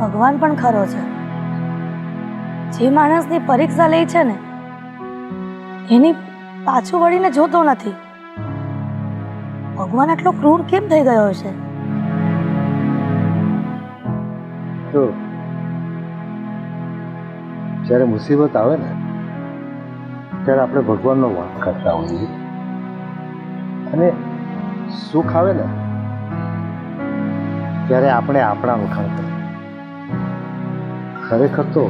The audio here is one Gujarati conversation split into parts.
ભગવાન પણ ખરો છે. જે માણસની પરીક્ષા લે છે ને એની પાછું વળીને જોતો નથી. ભગવાન આટલો ક્રૂર કેમ થઈ ગયો હશે? તો જ્યારે મુસીબત આવે ને ત્યારે આપણે ભગવાનનો વાંક કરતા હોઈએ અને સુખ આવે ને ત્યારે આપણે આપણા વખાણ કરીએ. ખરેખર તો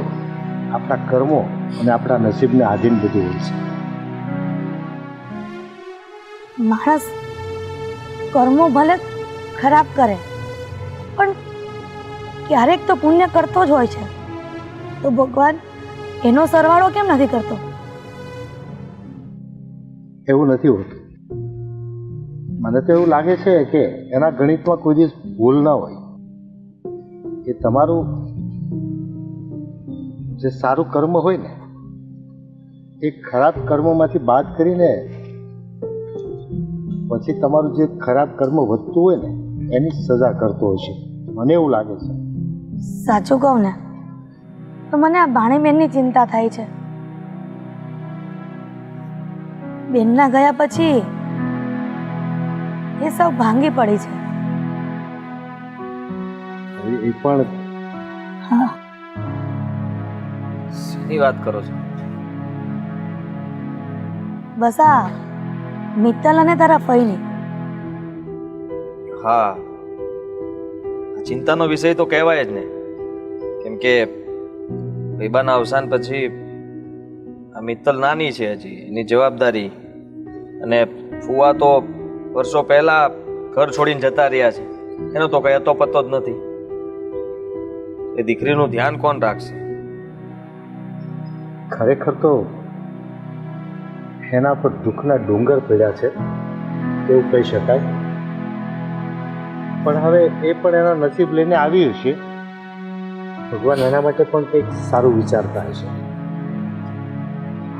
આપણા કર્મો અને આપણા નસીબને આધીન બધું હોય છે. માણસ કર્મો ભલે ખરાબ કરે પણ ક્યારેક તો પુણ્ય કરતો જ હોય છે. તો ભગવાન એનો સરવાળો કેમ નથી કરતો? એવું નથી હોતું. મને તો એવું લાગે છે કે એના ગણિતમાં કોઈ દિવસ ભૂલ ના હોય. એ તમારું જે સારું કર્મ હોય ને એ ખરાબ કર્મમાંથી બાદ કરીને પછી તમારું જે ખરાબ કર્મ વધતું હોય ને એની સજા કરતો હોય છે. મને એવું લાગે છે. સાચું કહું ને તો મને આ ભાણીબેનની ચિંતા થાય છે. બેનના ગયા પછી એ સૌ ભાંગી પડી છે. એ પણ હા, શેની વાત કરો છો? બસ આ મિત્તલ અને તારા ફઈની. હા, ચિંતાનો વિષય તો કહેવાય જ ને, કેમ કે ભાઈબાના અવસાન પછી આ મિત્તલ નાની છે હજી, એની જવાબદારી, અને ફુવા તો વર્ષો પહેલા ઘર છોડીને જતા રહ્યા છે. એનો તો કઈ અતો પતો જ નથી. એ દીકરીનું ધ્યાન કોણ રાખશે? ખરેખર તો એના પર દુઃખના ડુંગર પડ્યા છે એવું કહી શકાય. પણ હવે એ પણ એના નસીબ લઈને આવી હશે. ભગવાન એના માટે પણ કંઈક સારું વિચારતા હશે.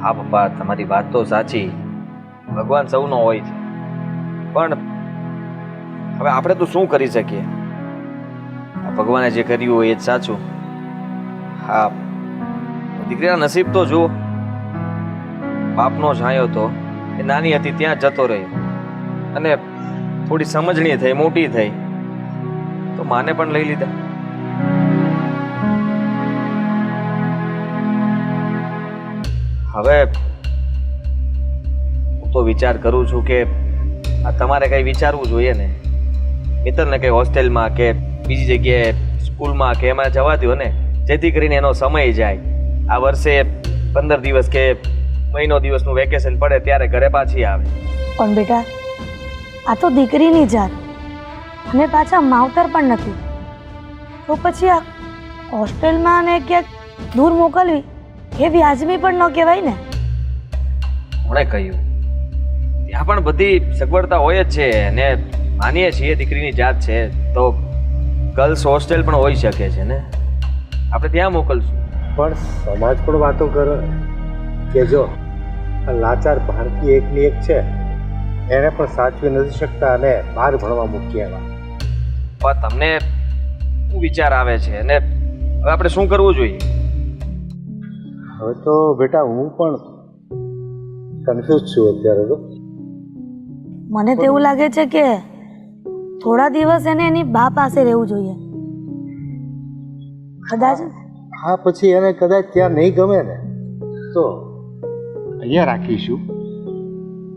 હા પપ્પા, તમારી વાત તો સાચી. ભગવાન સૌનો હોય છે, પણ હવે આપણે તો શું કરી શકીએ? ભગવાને જે કર્યું હોય એ જ સાચું. હા, દીકરીના નસીબ તો જુઓ. બાપનો છાંયો તો એ નાની હતી ત્યાં જતો રહ્યો, અને થોડી સમજણી થઈ, મોટી થઈ તો માને પણ લઈ લીધા. હવે હું તો વિચાર કરું છું કે આ તમારે કઈ વિચારવું જોઈએ ને. મિત્તલને કઈ હોસ્ટેલમાં કે બીજી જગ્યાએ સ્કૂલમાં કે એમાં જવા દો ને, જેથી કરીને એનો સમય જાય. આ વર્ષે 15 દિવસ કે મહિનો દિવસનું વેકેશન પડે ત્યારે ઘરે પાછી આવે. પણ બેટા આ તો દીકરીની જાત અને પાછા માવતર પણ નથી. તો પછી આ હોસ્ટેલમાં ને ક્યાંક દૂર મોકલવી એ વ્યાજબી પણ ન કહેવાય ને. કોણે કહ્યું? ત્યાં પણ બધી સગવડતા હોય જ છે, ને માનીએ છીએ દીકરીની જાત છે તો ગર્લ્સ હોસ્ટેલ પણ હોઈ શકે છે ને, આપણે ત્યાં મોકલશું. પણ સમાજ પણ વાતો કરે કે જો આ લાચાર ભારતી એકની એક છે એને પણ સાચવી નથી શકતા અને બહાર ભણવા મૂકી આવ્યા. પણ તમને શું વિચાર આવે છે, અને હવે આપણે શું કરવું જોઈએ? હવે તો બેટા હું પણ કન્ફ્યુઝ છું અત્યારે તો. મને તો એવું લાગે છે કે થોડા દિવસ એને એની બા પાસે રહેવું જોઈએ. કદાચ હા, પછી એને કદાચ ત્યાં નહીં ગમે ને તો અહીંયા રાખીશું,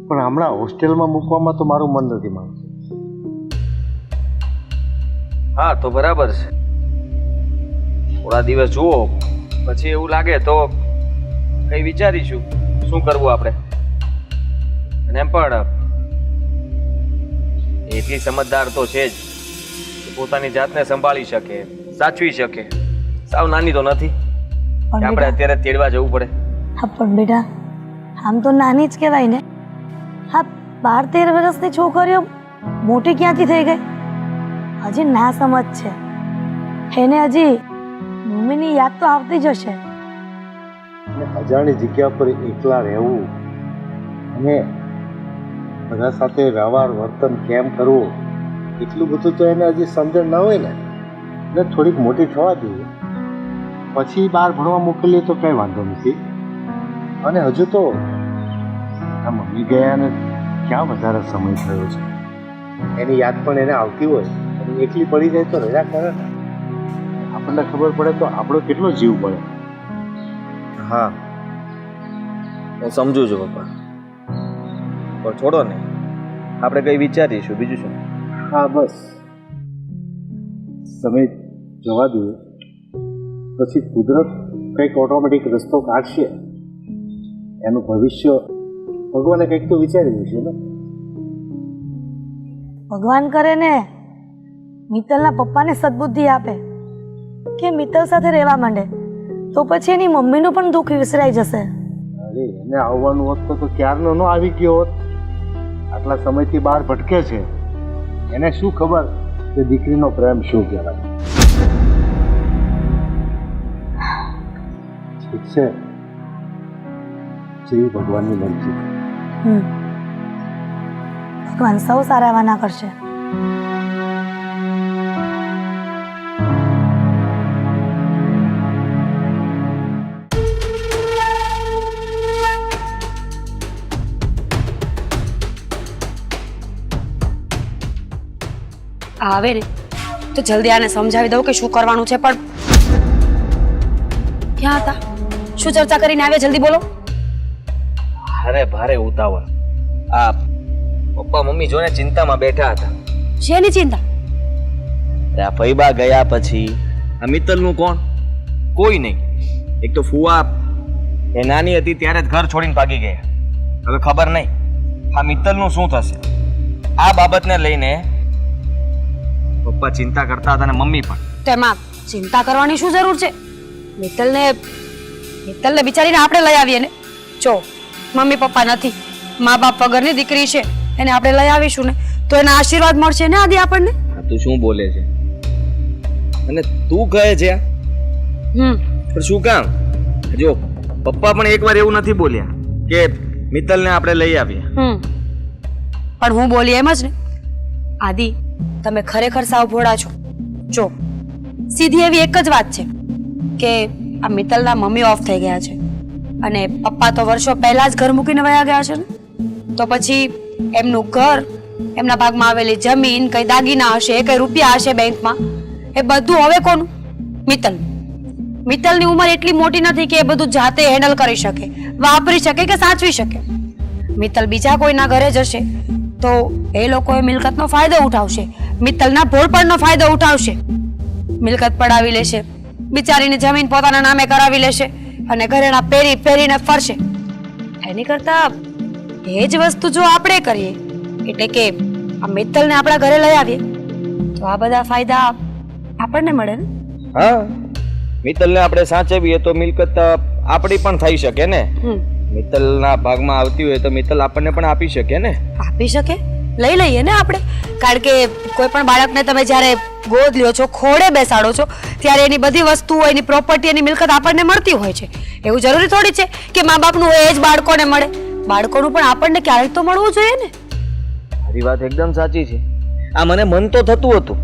પણ હમણાં હોસ્ટેલમાં મૂકવામાં તો મારું મન નથી માનતું. હા તો બરાબર છે, થોડા દિવસ જુઓ, પછી એવું લાગે તો કઈ વિચારીશું શું કરવું આપણે. અને એમ પણ એટલી સમજદાર તો છે જ કે પોતાની જાતને સંભાળી શકે, સાચવી શકે. સાવ નાની તો નથી કે આપણે અત્યારે તેડવા જવું પડે. હા પણ બેટા આમ તો નાની જ કહેવાય ને. હા, 12-13 વર્ષની છોકરીઓ મોટી ક્યાંથી થઈ ગઈ? હજી ના સમજ છે એને. હજી મમ્મીની યાદ તો આવતી જ હશે. અજાણી જગ્યા પર એકલા રહેવું અને બધા સાથે વ્યવહાર વર્તન કેમ કરવું એટલું બધું તો એને હજી સમજણ ના હોય ને. એટલે થોડીક મોટી થવા દઈએ, પછી બહાર ભણવા મોકલીએ તો કંઈ વાંધો નથી. અને હજુ તો આ મમ્મી ગયા ને ક્યાં વધારે સમય થયો છે. એની યાદ પણ એને આવતી હોય અને એકલી પડી જાય તો રજા કરે ને. આપણને ખબર પડે તો આપણો કેટલો જીવ પડે. હા, હું સમજુ છું પપ્પા, પણ છોડો ને, આપણે કંઈ વિચારીશું. બીજું શું? હા બસ, સમય જવા દઈએ, પછી કુદરત કંઈક ઓટોમેટિક રસ્તો કાઢશે. એનું ભવિષ્ય ભગવાને કંઈક તો વિચાર્યું છે ને. ભગવાન કરે ને મિત્તલના પપ્પાને સદબુદ્ધિ આપે કે મિત્તલ સાથે રહેવા માંડે, તો પછી એની મમ્મીનું પણ દુઃખ વિસરાઈ જશે. અરે એને આવવાનું હોત તો ક્યારનો ન આવી ગયો હોત. આટલા સમયથી બહાર ભટકે છે, એને શું ખબર કે દીકરીનો પ્રેમ શું કહેવાય. ઠીક છે, જેવી ભગવાનની મરજી. ભગવાન સૌ સારા વાના કરશે. આવે ને તો જલ્દી આને સમજાવી દઉં કે શું કરવાનું છે. પણ ક્યાં હતા? શું ચર્ચા કરીને આવે? જલ્દી બોલો. અરે ભારે ઉતાવળ. આ પપ્પા મમ્મી જોને ચિંતામાં બેઠા હતા. શેની ચિંતા? આ ફઈબા ગયા પછી આ મિત્તલનું કોણ? કોઈ નહીં. એક તો ફુવા એ નાની હતી ત્યારે જ ઘર છોડીને ભાગી ગયા. હવે ખબર નહીં આ મિત્તલનું શું થશે. આ બાબતને લઈને પપ્પા ચિંતા કરતા હતા અને મમ્મી પણ. તેમાં ચિંતા કરવાની શું જરૂર છે? મિત્તલને બિચારીને આપણે લઈ આવીએ ને. જો મમ્મી પપ્પા નથી, મા બાપ વગરની દીકરી છે, એને આપણે લઈ આવીશું ને તો એના આશીર્વાદ મળશે ને આદિ આપણને. તું શું બોલે છે? અને તું કહે છે પણ શું કામ? જો પપ્પા પણ એકવાર એવું નથી બોલ્યા કે મિત્તલને આપણે લઈ આવીએ. પણ હું બોલી એમ જ ને. આદિ, તમે ખરેખર સાવ ભોળા છો. જો સીધી એવી એક જ વાત છે કે આ મિત્તલના મમ્મી ઓફ થઈ ગયા છે અને પપ્પા તો વર્ષો પહેલા જ ઘર મૂકીને વયા ગયા છે ને. તો પછી એમનું ઘર, એમના ભાગમાં આવેલી જમીન, કઈ દાગીના હશે, કઈ રૂપિયા હશે બેંકમાં, એ બધું હવે કોનું? મિત્તલ. મિત્તલની ઉંમર એટલી મોટી નથી કે એ બધું જાતે હેન્ડલ કરી શકે, વાપરી શકે કે સાચવી શકે. મિત્તલ બીજા કોઈના ઘરે જશે તો એ લોકો એ મિલકતનો ફાયદો ઉઠાવશે, મિત્તલના ભોળપણનો ફાયદો ઉઠાવશે. મિલકત પડાવી લેશે, બિચારીની જમીન પોતાના નામે કરાવી લેશે અને ઘરેણા પહેરીને ફરશે. એની કરતા એ જ વસ્તુ જો આપણે કરીએ, એટલે કે આ મિત્તલને આપણા ઘરે લઈ આવીએ, તો આ બધા ફાયદા આપણને મળે ને. હા, મિત્તલને આપણે સાચવીએ તો મિલકત આપણી પણ થઈ શકે ને. મિત્તલના ભાગમાં આવતી હોય તો મિત્તલ આપણને પણ આપી શકે ને. આપી શકે, લઈ લઈએ ને આપણે. કારણ કે કોઈ પણ બાળકને તમે જ્યારે ગોદ લ્યો છો, ખોડે બેસાડો છો, ત્યારે એની બધી વસ્તુઓ, એની પ્રોપર્ટી, એની મિલકત આપણને મળતી હોય છે. એવું જરૂરી થોડી છે કે મા બાપનું હોય એ જ બાળકોને મળે. બાળકોનું પણ આપણને ક્યારેક તો મળવું જોઈએ ને. મારી વાત એકદમ સાચી છે. આ મને મન તો થતું હતું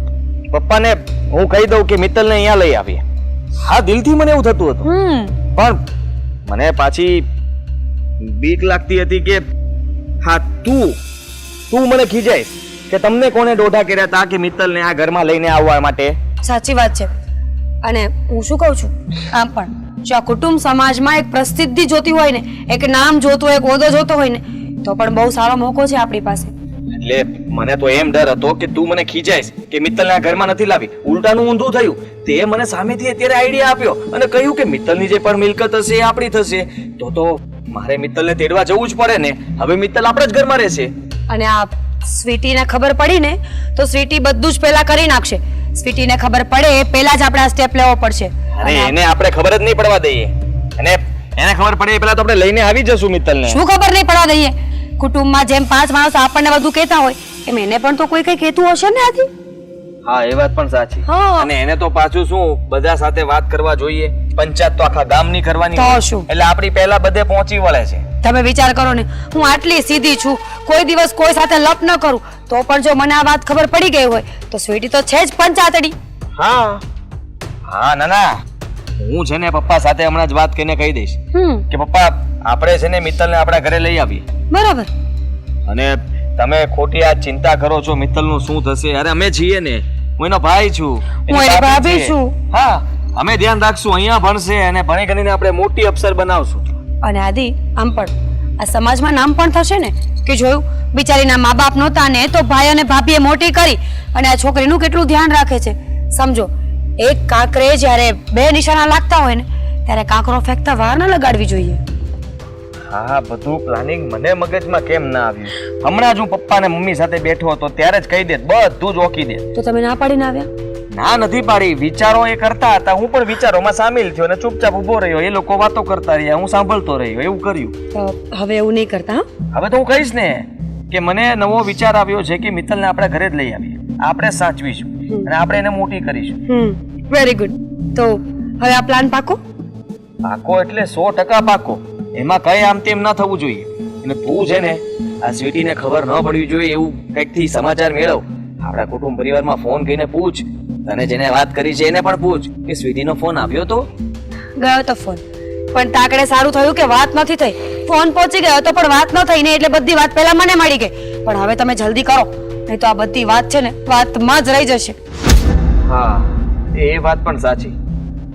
પપ્પાને હું કહી દઉં કે મિત્તલને અહીંયા લઈ આવીએ. હા, દિલથી મને એવું થતું હતું, પણ મને પાછી બીક લાગતી હતી કે હા તું મને ખીજાઈશ કે તમને કોને દોઢા કર્યા હતા કે મિત્તલને આ ઘરમાં લઈને આવવા માટે. સાચી વાત છે. અને હું શું કહું છું, આમ પણ જો આ કુટુંબ સમાજમાં એક પ્રસિદ્ધિ જોતી હોય ને, એક નામ જોતું હોય, એક હોદ્દો જોતો હોય ને, તો પણ બહુ સારો મોકો છે આપણી પાસે. એટલે મને તો એમ ડર હતો કે તું મને ખીજાઈશ કે મિત્તલને આ ઘરમાં નથી લાવી. ઉલટાનું ઊંધું થયું. તે મને સામેથી અત્યારે આઈડિયા આપ્યો અને કહ્યું કે મિત્તલની જે પણ મિલકત હશે એ આપણી થશે. તો મારે મિત્તલને તેડવા જવું જ પડે ને. હવે મિત્તલ આપણા જ ઘરમાં રહેશે. અને આ સ્વીટીને ખબર પડી ને તો સ્વીટી બધું જ પહેલા કરી નાખશે. સ્વીટીને ખબર પડે પહેલા જ આપણે આ સ્ટેપ લેવો પડશે. અરે એને આપણે ખબર જ નહીં પડવા દઈએ. અને એને ખબર પડે પહેલા તો આપણે લઈને આવી જશું મિત્તલને. શું ખબર નહીં પડવા દઈએ? કુટુંબમાં જેમ 5 માણસો આપણને બધું કહેતા હોય એમ એને પણ તો કોઈ કઈ કહેતું હશે ને આથી. હા, એ વાત પણ સાચી. અને એને તો પાછું શું બધા સાથે વાત કરવા જોઈએ. પંચાયત તો આખા ગામની કરવાની તો હોય. શું? એટલે આપણી પહેલા બધે પહોંચી વળે છે. તમે વિચાર કરો ને, હું આટલી સીધી છું, કોઈ દિવસ કોઈ સાથે લપ ન કરું, તો પણ જો મને આ વાત ખબર પડી ગઈ હોય તો સ્વીટી તો છે જ પંચાયતડી. હા, હા ના ના, હું છે ને પપ્પા સાથે હમણાં જ વાત કરીને કહી દઈશ કે પપ્પા આપણે છે ને મિત્તલને આપણા ઘરે લઈ આવીએ. બરાબર. અને તમે ખોટી આ ચિંતા કરો છો મિત્તલનું શું થશે? અરે અમે છીએ ને, હું એનો ભાઈ છું, એની હું એની ભાભી ભાભી છે. છું. હા, અમે ધ્યાન રાખશું, અહીંયા ભણશે અને ભણી ગણીને આપણે મોટી અફસર બનાવશું. અને આદિ આમ પણ આ સમાજમાં નામ પણ થશે ને કે જોયું બિચારીના મા બાપ નહોતા ને તો ભાઈ અને ભાભીએ મોટી કરી અને આ છોકરીનું કેટલું ધ્યાન રાખે છે. સમજો, એક કાંકરે જ્યારે બે નિશાના લાગતા હોય ને ત્યારે કાંકરો ફેંકતા વાર ન લગાડવી જોઈએ. હા, બધું પ્લાનિંગ મને મગજમાં કેમ ના આવ્યું? હમણાં જ હું પપ્પા ને મમ્મી સાથે બેઠો હતો ત્યારે જ કહી દેત, બધું જ ઓકી દેત. તો તમે ના પાડીને આવ્યા? ના નથી પાડી, વિચારો એ કરતા હતા, હું પણ વિચારોમાં સામેલ થયો અને ચૂપચાપ ઊભો રહ્યો. એ લોકો વાતો કરતા રહ્યા, હું સાંભળતો રહ્યો, એવું કર્યું. તો હવે એવું નહીં કરતા હા? હવે તો હું કહીશ ને કે મને નવો વિચાર આવ્યો છે કે મિત્તલને આપણા ઘરે જ લઈ આવીએ, આપણે સાચવીશું અને આપણે એને મોટી કરીશું. Very good. તો હવે આ પ્લાન પાકો? પાકો એટલે 100% પાકો, એમાં કઈ આમ તેમ ના થવું જોઈએ. અને તું છે ને આ સ્વીટીને ખબર ન પડવી જોઈએ એવું કંઈકથી સમાચાર મેળવ. આપણા કુટુંબ પરિવારમાં ફોન કરીને પૂછ, તને જેને વાત કરી છે એને પણ પૂછ કે સ્વીટીનો ફોન આવ્યો તો? ગયો તો ફોન, પણ તાકડે સારું થયું કે વાત નથી થઈ. ફોન પહોંચી ગયો તો પણ વાત ન થઈ ને એટલે બધી વાત પહેલા મને મળી ગઈ. પણ હવે તમે જલ્દી કરો, નહીં તો આ બધી વાત છે ને વાતમાં જ રહી જશે. હા, એ વાત પણ સાચી.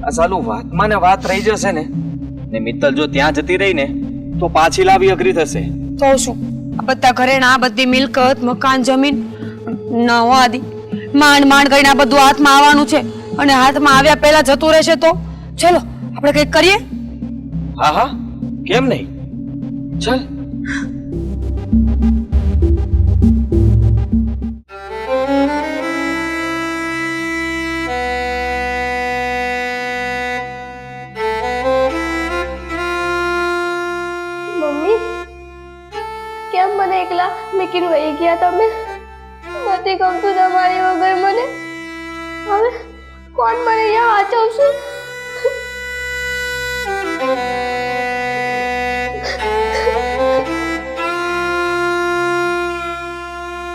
આ સાલું વાતમાં ને વાત રહી જશે ને મિત્તલ જો ત્યાં જતી રહી ને તો પાછી લાવી અઘરી થશે. તો શું આ બધા ઘરેણા, આ બધી મિલકત, મકાન, જમીન ન હો આદિ, માંડ માંડ કરીને આ બધું હાથમાં આવવાનું છે અને હાથમાં આવ્યા પહેલા જતું રહેશે તો ચલો આપણે કંઈક કરીએ. હા હા, કેમ નહીં, ચાલ. મમ્મી, કેમ મને એકલા મૂકીને વહી ગયા તમે? નથી ગમતું તમારી વગર મને. હવે કોણ મને અહીંયા આચવશે?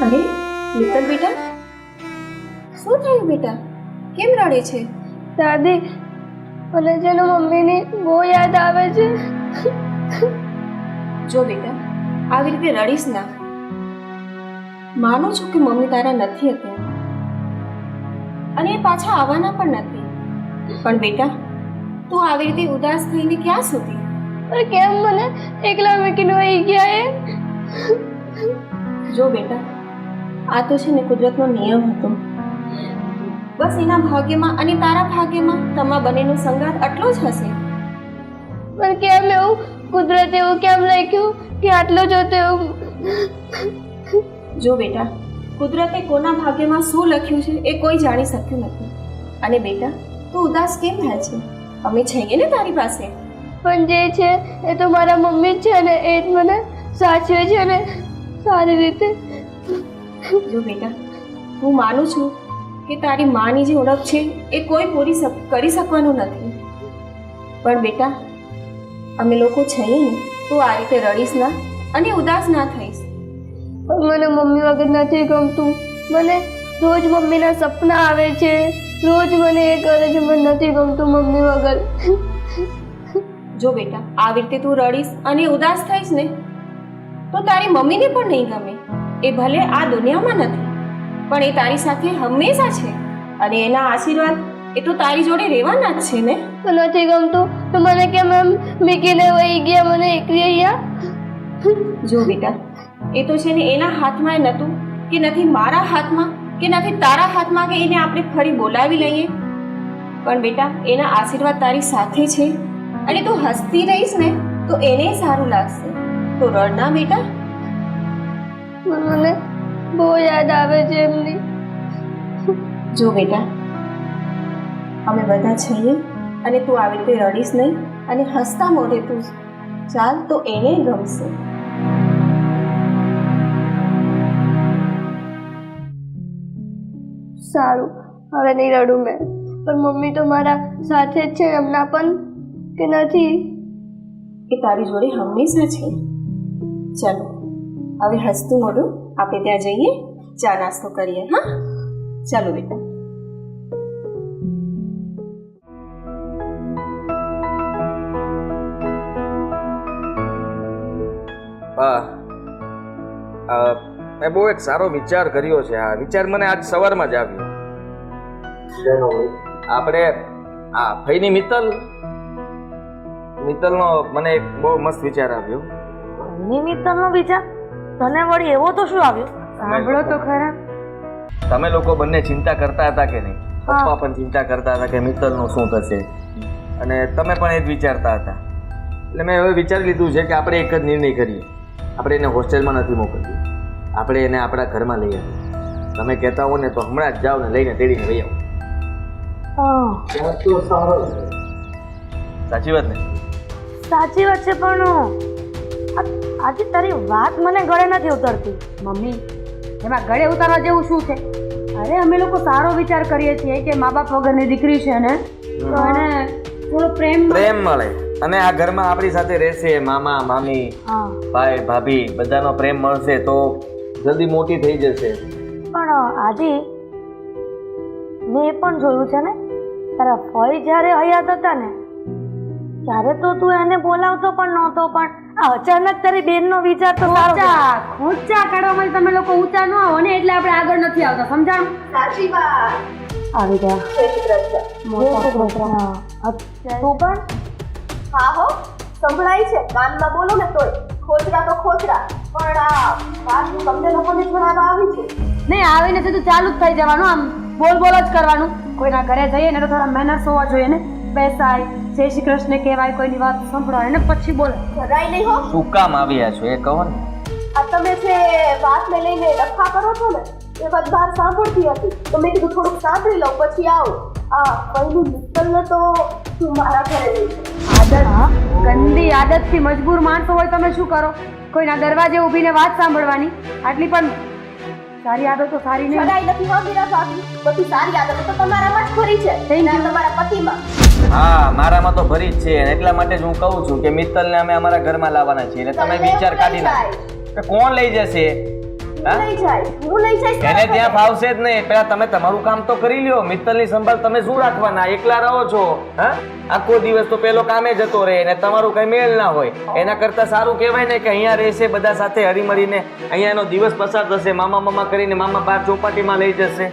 અરે મિત્તલ બેટા, શું થયું બેટા? કેમ રડે છે? દાદી, મને છે ને મમ્મીની બહુ યાદ આવે છે. જો બેટા, આવી રીતે રડીશ ના. માનું છું કે મમ્મી તારા નથી અત્યારે અને એ પાછા આવવાના પણ નથી, પણ બેટા તું આવી રીતે ઉદાસ થઈને ક્યાં સુધી? પણ કેમ મને એકલા મૂકીને વહી ગયા એ? જો બેટા, આ તો છે ને કુદરતનો નિયમ હતો. બસ એના ભાગ્યમાં અને તારા ભાગ્યમાં તમારા બંનેનો સંગાત આટલો જ હશે. પણ કેમ એવું? કુદરતે એવું કેમ લખ્યું કે આટલો જ હતો એવું? જો બેટા, કુદરતે કોના ભાગ્યમાં શું લખ્યું છે એ કોઈ જાણી શક્યું નથી. અને બેટા તું ઉદાસ કેમ થાય છે? અમે છીએ ને તારી પાસે. પણ જે છે એ તો મારા મમ્મી જ છે ને, એ જ મને સાચવે છે ને સારી રીતે. જો બેટા, હું માનું છું કે તારી માની જે ઓળખ છે એ કોઈ પૂરી કરી શકવાનું નથી, પણ બેટા અમે લોકો છીએ ને, તું આ રીતે રડીશ ના અને ઉદાસ ના થઈશ. મને મમ્મી વગર નથી ગમતું. મને રોજ મમ્મીના સપના આવે છે, રોજ મને એ કરે છે, મને નથી ગમતું મમ્મી વગર. જો બેટા, આવી રીતે તું રડીશ અને ઉદાસ થઈશ ને તો તારી મમ્મીને પણ નહીં ગમે. એ ભલે આ દુનિયામાં નથી પણ એ તારી સાથે હંમેશા છે અને એના આશીર્વાદ એ તો તારી જોડે રહેવાના જ છે ને. નથી ગમતું તો મને કેમ એમ મૂકીને વહી ગયા મને એકલી અહીંયા? જો બેટા, એ તો છે ને એના હાથમાં એ નહોતું કે નથી મારા હાથમાં કે નથી તારા હાથમાં કે એને આપણે ફરી બોલાવી લઈએ, પણ બેટા એના આશીર્વાદ તારી સાથે છે અને તું હસતી રહીશ ને તો એને સારું લાગશે. તો રડ ના બેટા. મને બહુ યાદ આવે છે એમની. જો બેટા, અમે બધા છીએ અને તું આવી રીતે રડીશ નહીં અને હસતા મોઢે તું ચાલ તો એને ગમશે. સારું, હવે નહીં રડું મેં. પણ મમ્મી તો મારા સાથે જ છે એમના પણ કે નથી? એ તારી જોડે હંમેશા છે. ચાલો હવે હસતું મોઢું આપણે ત્યાં જઈએ, ચા નાસ્તો કરીએ. હા ચાલો બેટા. મેં બહુ એક સારો વિચાર કર્યો છે. આ વિચાર મને આજ સવારમાં જ આવ્યો. શેનો હોય? આપણે આ ફઈની મિત્તલનો મને એક બહુ મસ્ત વિચાર આવ્યો. નિમિત્તનો વિચાર તને વળી એવો તો શું આવ્યો? સાંભળો તો ખરા. તમે લોકો બંને ચિંતા કરતા હતા કે નહીં? પપ્પા પણ ચિંતા કરતા હતા કે મિત્તલનું શું થશે, અને તમે પણ એ જ વિચારતા હતા. એટલે મેં હવે વિચારી લીધું છે કે આપણે એક જ નિર્ણય કરીએ. આપણે એને હોસ્ટેલમાં નથી મોકલીએ, આપણે એને આપણા ઘરમાં લઈ આવીએ. તમે કહેતા હો ને તો હમણાં જ જાઓ ને લઈને તેડીને લઈ આવો. ત્યાં તો સારો છે. સાચી વાત ને? સાચી વાત છે, પણ આજે તારી વાત મને ગળે નથી ઉતરતી. મમ્મી, એમાં ગળે ઉતારવા જેવું શું છે? અરે અમે લોકો સારો વિચાર કરીએ છીએ કે મા બાપ વગરની દીકરી છે ને, તો એને થોડો પ્રેમ મળે, અને આ ઘરમાં આપણી સાથે રહેશે. મામા મામી, હા, ભાઈ ભાભી બધાનો પ્રેમ મળશે તો જલ્દી મોટી થઈ જશે. પણ આજે મેં એ પણ જોયું છે ને, તારા ફઈ જ્યારે હયાત હતા ને ત્યારે તો તું એને બોલાવતો પણ નહોતો, પણ આ અચાનક તારી બેનનો વિચાર તો સારો છે. ખોચા કાઢવામાં તમે લોકો ઊંચા ન આવો ને એટલે આપણે આગળ નથી આવતા, સમજાણું? સાચી વાત. આવી ગયા. જય શ્રી કૃષ્ણ. જય શ્રી કૃષ્ણ. તું પણ હા હો, સંભળાય છે, કાનમાં બોલો ને તોય ખોચરા તો ખોચરા. પણ આ વાત હું તમને લોકોને જણાવવા આવી છું. નહીં, આવીને સીધું ચાલુ જ થઈ જવાનું, આમ બોલ બોલ જ કરવાનું. કોઈના ઘરે જઈએ ને તો થોડા મેનર્સ હોવા જોઈએ ને. બેસાય, જય શ્રી કૃષ્ણ કહેવાય, કોઈની વાત સંભળાય ને પછી બોલે. જરાય નહીં હો. શું કામ આવ્યા છો એ કહો ને. આ તમે જે વાતને લઈને ડખા કરો છો ને એ વાત બહાર સાંભળતી હતી, તો મેં કીધું થોડુંક સાંભળી લઉં પછી આવું. આ પહેલું મિત્તલને તો તું મારા ઘરે લઈ આદત, ગંદી આદતથી મજબૂર માણસો હોય તમે શું કરો? કોઈના દરવાજે ઊભીને વાત સાંભળવાની. આટલી પણ સારી આદતો સારી નહીં. છડાઈ નથી હો મીરા ભાભી. બધી સારી આદતો તો તમારામાં જ ખરી છે, ના તમારા પતિમાં. હા, મારામાં તો ભરી જ છે, અને એટલા માટે જ હું કહું છું કે મિત્તલને અમે અમારા ઘરમાં લાવવાના છીએ. એટલે તમે વિચાર કાઢી નાખો. કોણ લઈ જશે? હું લઈ જઈશ. એને ત્યાં ફાવશે જ નહીં. પેલા તમે તમારું કામ તો કરી લ્યો. મિત્તલની સંભાળ તમે શું રાખવાના? એકલા રહો છો. હા, આખો દિવસ તો પેલો કામે જતો રહે ને તમારું કઈ મેળ ના હોય. એના કરતા સારું કહેવાય ને કે અહીંયા રહેશે, બધા સાથે હળીમળીને અહીંયા એનો દિવસ પસાર થશે. મામા મામા કરીને મામા બહાર ચોપાટીમાં લઈ જશે.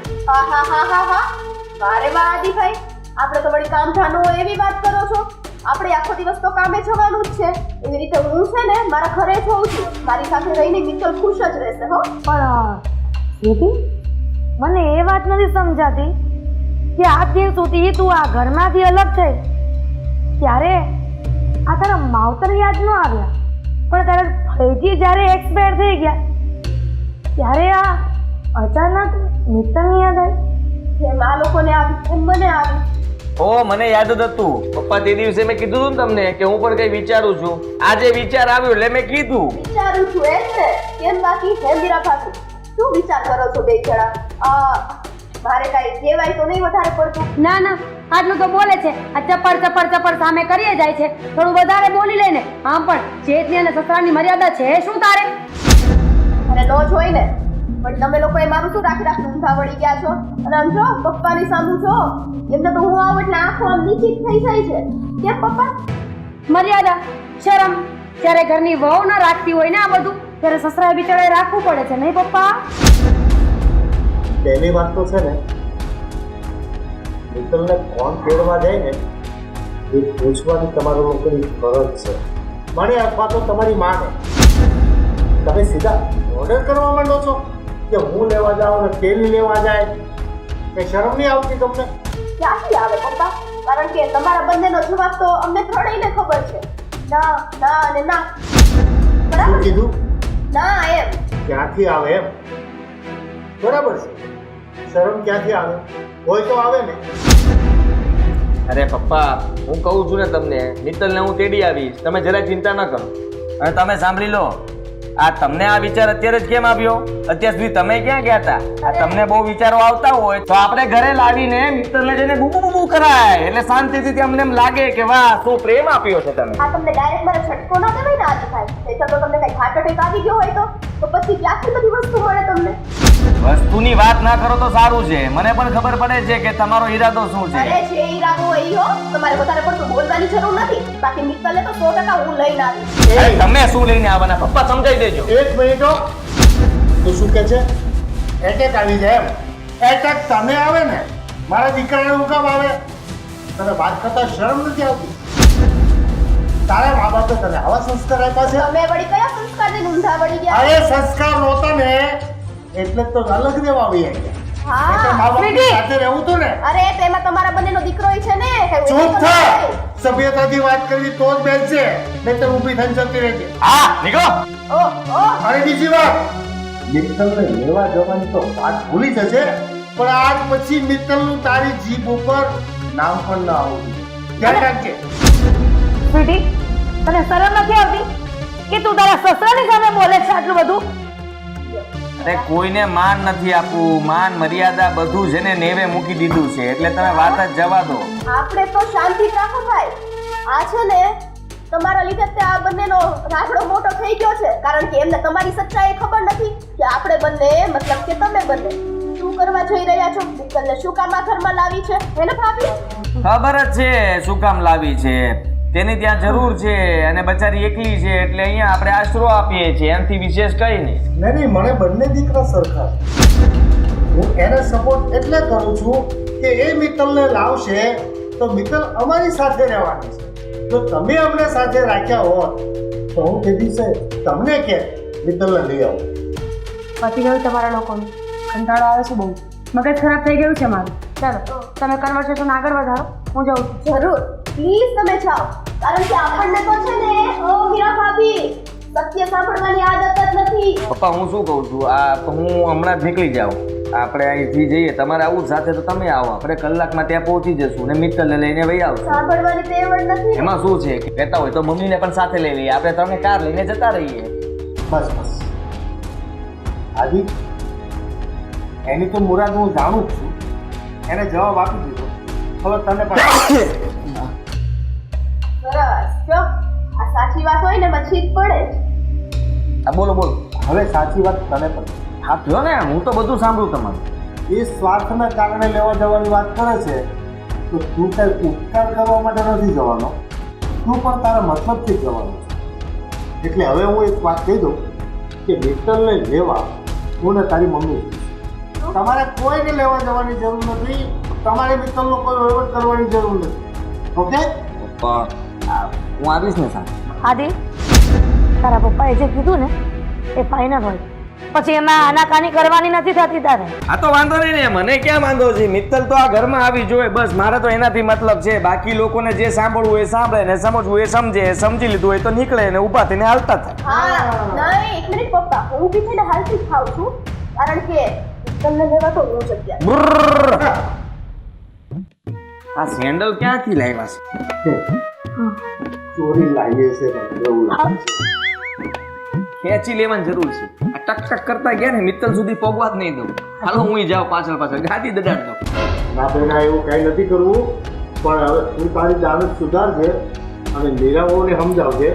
વારે વાહ આદિભાઈ, આપણે તો વળી કામ ધાનું હોય એવી વાત કરો છો. આપણે આખો દિવસ તો કામે જવાનું જ છે. એવી રીતે હું છે ને મારા ઘરે જ હોઉં છું. મારી સાથે રહીને મિત્તલ ખુશ જ રહેશે હો. પણ દીદી, મને એ વાત નથી સમજાતી કે આ દિન સુધી તું આ ઘરમાંથી અલગ થઈ ત્યારે આ તારા માવતર યાદ ન આવ્યા, પણ તારા ફઈજી જ્યારે એક્સપાયર થઈ ગયા ત્યારે આ અચાનક મિત્તલની યાદ આવી. જેમ આ લોકોને આવી એમ મને આવી. ઓ, મને યાદ જ હતું. પપ્પા તે દિવસે મેં કીધું હતું ને તમને કે હું પણ કઈ વિચારું છું. આજે વિચાર આવ્યો એટલે મેં કીધું. વિચારું છું એમ ને? કેમ બાકી હે મીરા ભાભી? શું વિચાર કરો છો બે જણા? મારે કાંઈ કહેવાય તો નહીં વધારે પડતું? ના ના, આટલું તો બોલે છે. આ ચપર ચપર ચપર સામે કરીએ જાય છે. થોડું વધારે બોલી લે ને. આમ પણ જેઠની અને સસરાની મર્યાદા છે શું તારે? અને ન જોઈ ને, પણ તમે લોકોએ મારું શું રાખી ઊંધા વળી ગયા છો? અને આમ જો પપ્પાની સામું છો, એમને તો હું આવું એટલે આંખો આમ નીચી થઈ જાય છે. કેમ પપ્પા? મર્યાદા, શરમ. જ્યારે ઘરની વહુ ના રાખતી હોય ને આ બધું, ત્યારે સસરાએ બિચારાએ રાખવું પડે છે, નહીં પપ્પા? પહેલી વાત તો છે ને, મિત્તલને કોણ તેડવા જાય ને એ પૂછવાની તમારા લોકોની ફરજ છે. મને અથવા તો તમારી માને તમે સીધા ઓર્ડર કરવા માંડો છો કે હું લેવા જાઉં ને પેલી લેવા જાય. એ શરમ નહીં આવતી તમને? ક્યાંથી આવે પપ્પા? કારણ કે તમારા બંનેનો જવાબ તો અમને ત્રણેયને ખબર છે. ના ના અને ના. શું બરાબર? કીધું? ના એમ. ક્યાંથી આવે એમ? બરાબર છે. શરમ ક્યાંથી આવે? હોય તો આવે ને. અરે પપ્પા, હું કહું છું ને તમને, મિત્તલને હું તેડી આવીશ. તમે જરાય ચિંતા ન કરો. અને તમે સાંભળી લો, આ તમને આ વિચાર અત્યારે જ કેમ આવ્યો? અત્યાર સુધી તમે ક્યાં ગયા હતા? આ તમને બહુ વિચારો આવતા હોય તો આપણે ઘરે લાવીને મિત્તલને જઈને બૂબુ બૂબુ કરાય, એટલે શાંતિથી અમને એમ લાગે કે વાહ, શું પ્રેમ આપ્યો છે તમે. આ તમને ડાયરેક્ટ મારે છટકો ના દેવાય ને આજે થાય. નહીંતર તો તમને કઈ હાર્ટ એટેક આવી ગયો હોય તો પછી ક્યાંથી બધી વસ્તુ મળે તમને? વસ્તુની વાત ના કરો તો સારું છે. મને પણ ખબર પડે છે કે તમારો ઈરાદો શું છે. અરે જે ઈરાદો હોય ઈ હો, તમારે વધારે પડતું બોલવાની જરૂર નથી. બાકી મિત્તલને તો 100% હું લઈને આવીશ. અરે તમે શું લઈને આવવાના? પપ્પા સમજાઈ દેજો. એક મિનિટ હો. તો શું કે છે એટેક આવી જાય એમ એટેક તને આવે ને મારા દીકરાને હું કામ આવે તને વાત કરતા શરમ નથી આવતી તારા મા બાપે તને આવા સંસ્કાર આપ્યા છે તમે વળી કયા સંસ્કારની ઊંધા વળી ગયા અરે સંસ્કાર નહોતા ને એટલે જ તો અલગ રહેવા આવી ગયા હા મા બાપની સાથે રહેવું તું ને અરે તેમાં તમારા બંનેનો દીકરો છે ને ચૂપ થા સભ્યતાથી વાત કરવી તો જ બેસશે નહીં તો ઊભી થઈને જતી રહેજે હા નીકળો. અને બીજી વાત મિત્તલને લેવા જવાની તો વાત ભૂલી જશે પણ આજ પછી મિત્તલનું તારી જીભ ઉપર નામ પણ ના આવવું ધ્યાન રાખજે સ્વીટી તને શરમ નથી આવતી કે તું તારા સસરાની સામે બોલે છે આટલું બધું? અરે કોઈને માન નથી આપવું, માન મર્યાદા બધું છે ને નેવે મૂકી દીધું છે એટલે તમે વાત જ જવા દો. આપણે તો શાંતિ રાખો ભાઈ આ છે ને તમારા લીધે તે આ બંનેનો રાફડો મોટો થઈ ગયો છે કારણ કે એમને તમારી સચ્ચાઈ ખબર નથી કે આપણે બંને મતલબ કે તમે બંને શું કરવા જઈ રહ્યા છો મિત્તલને શું કામ આ ઘરમાં લાવી છે એને ભાભી ખબર જ છે શું કામ લાવી છે તેની ત્યાં જરૂર છે અને બચારી એકલી છે એટલે અહીંયા આપણે આશરો આપીએ છીએ એનાથી વિશેષ કઈ નહીં. નહીં મને બંને દીકરા સરખા છે. હું એને સપોર્ટ એટલે કરું છું કે એ મિત્તલને લાવશે તો મિત્તલ અમારી સાથે રહેવાની છે જો તમે અમને સાથે રાખ્યા હોત તો હું તે દિવસે તમને કે મિત્તલને લઈ આવું. પતી ગયું તમારા લોકોનું કંટાળો આવે છે બહુ મગજ ખરાબ થઈ ગયું છે મારું. ચાલો તમે કન્વર્સેશન આગળ વધારો હું જાઉં છું. જરૂર પ્લીઝ તમે જાઓ કારણ કે આપણને તો છે ને ઓ મીરા ભાભી સત્ય સાંભળવાની આદત જ નથી. પપ્પા હું શું કહું છું આ તો હું હમણાં જ નીકળી જાઉં આપણે અહીંથી જઈએ તમારે આવું સાથે તો તમે આવો આપણે કલાકમાં ત્યાં પહોંચી જશું ને મિત્તલને લઈને વહી આવશું. સાંભળવાની ટેવ જ નથી એમાં શું છે કે કહેતા હોય તો મમ્મીને પણ સાથે લઈ લઈએ આપણે તમે કાર લઈને જતા રહીએ. બસ બસ આદિ એની તો મુરાદ હું જાણું જ છું એને જવાબ આપી દીધો હવે તને પણ સરસ જો આ સાચી વાત હોય ને પછી જ પડે હા બોલો બોલો. હવે સાચી વાત તને પણ હા જો ને હું તો બધું સાંભળું તમારું. એ સ્વાર્થના કારણે લેવા જવાની વાત કરે છે તો તું કઈ ઉપકાર કરવા માટે નથી જવાનો તું પણ તારા મતલબથી જ જવાનો છે એટલે હવે હું એક વાત કહી દઉં કે મિત્તલને લેવા હું ને તારી મમ્મી તમારે કોઈને લેવા જવાની જરૂર નથી તમારે મિત્તલનો કોઈ વહીવટ કરવાની જરૂર નથી ઓકે પપ્પા હું આવીશ ને સાથે. આદિ તારા પપ્પાએ જે કીધું ને એ ફાઇનલ હોય પછી એમાં આનાકાની કરવાની નથી થતી તારે. આ તો વાંધો નહીં ને મને ક્યાં વાંધો છે મિત્તલ તો આ ઘરમાં આવી જોઈએ બસ મારે તો એનાથી મતલબ છે બાકી લોકોને જે સાંભળવું એ સાંભળે ને સમજવું એ સમજે સમજી લીધું હોય તો નીકળે ને ઊભા થઈને હાલતા થાય. હા નહીં એક મિનિટ પપ્પા હું બી થઈને હાલતી જ ખાઉં છું કારણ કે તમને લેવા તો હું જગ્યા બ્રર. આ સેન્ડલ ક્યાંથી લાવ્યા છે? ચોરી લાવીએ છે એવું લાગે છે ખેંચી લેવાની જરૂર છે આ ટક ટક કરતા ગયા ને મિત્તલ સુધી પગવા જ નહીં દઉં. હાલો હું જાઉં પાછળ પાછળ ગાડી દડાડ દઉં. ના બેના એવું કાંઈ નથી કરવું પણ હવે તું તારી જાણ સુધારજે અને મીરાઓને સમજાવજે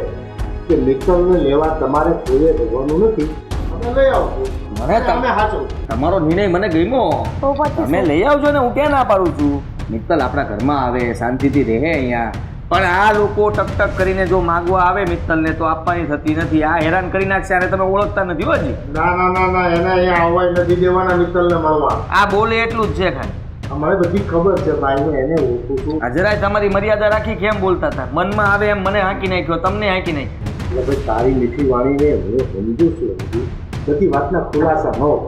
કે મિત્તલને લેવા તમારે કોઈએ જવાનું નથી અમે લઈ આવશું મને અમે હાચું તમારો નિર્ણય મને ગમ્યો. તો પછી તમે લઈ આવજો ને હું ક્યાં ના પાડું છું. મિત્તલ આપણા ઘરમાં આવે શાંતિથી રહે અહીંયા પણ આ લોકો ટક ટક કરીને જો માગવા આવે મિત્તલને તો આપવાની થતી નથી. આ હેરાન કરી નાખશે અને તમે ઓળખતા નથી હો હજી. ના ના ના ના એને અહીંયા આવવા જ નથી દેવાના મિત્તલને મળવા આ બોલે એટલું જ છે ખાલી. અમારે બધી ખબર છે ભાઈ હું એને ઓળખું છું આ જરાય તમારી મર્યાદા રાખી કેમ બોલતા હતા મનમાં આવે એમ મને હાંકી નાખ્યો તમને હાંકી નાખ્યો. એટલે ભાઈ તારી મીઠી વાણીને હું સમજુ છું હજી. બધી વાતના ખુલાસા ન હોય.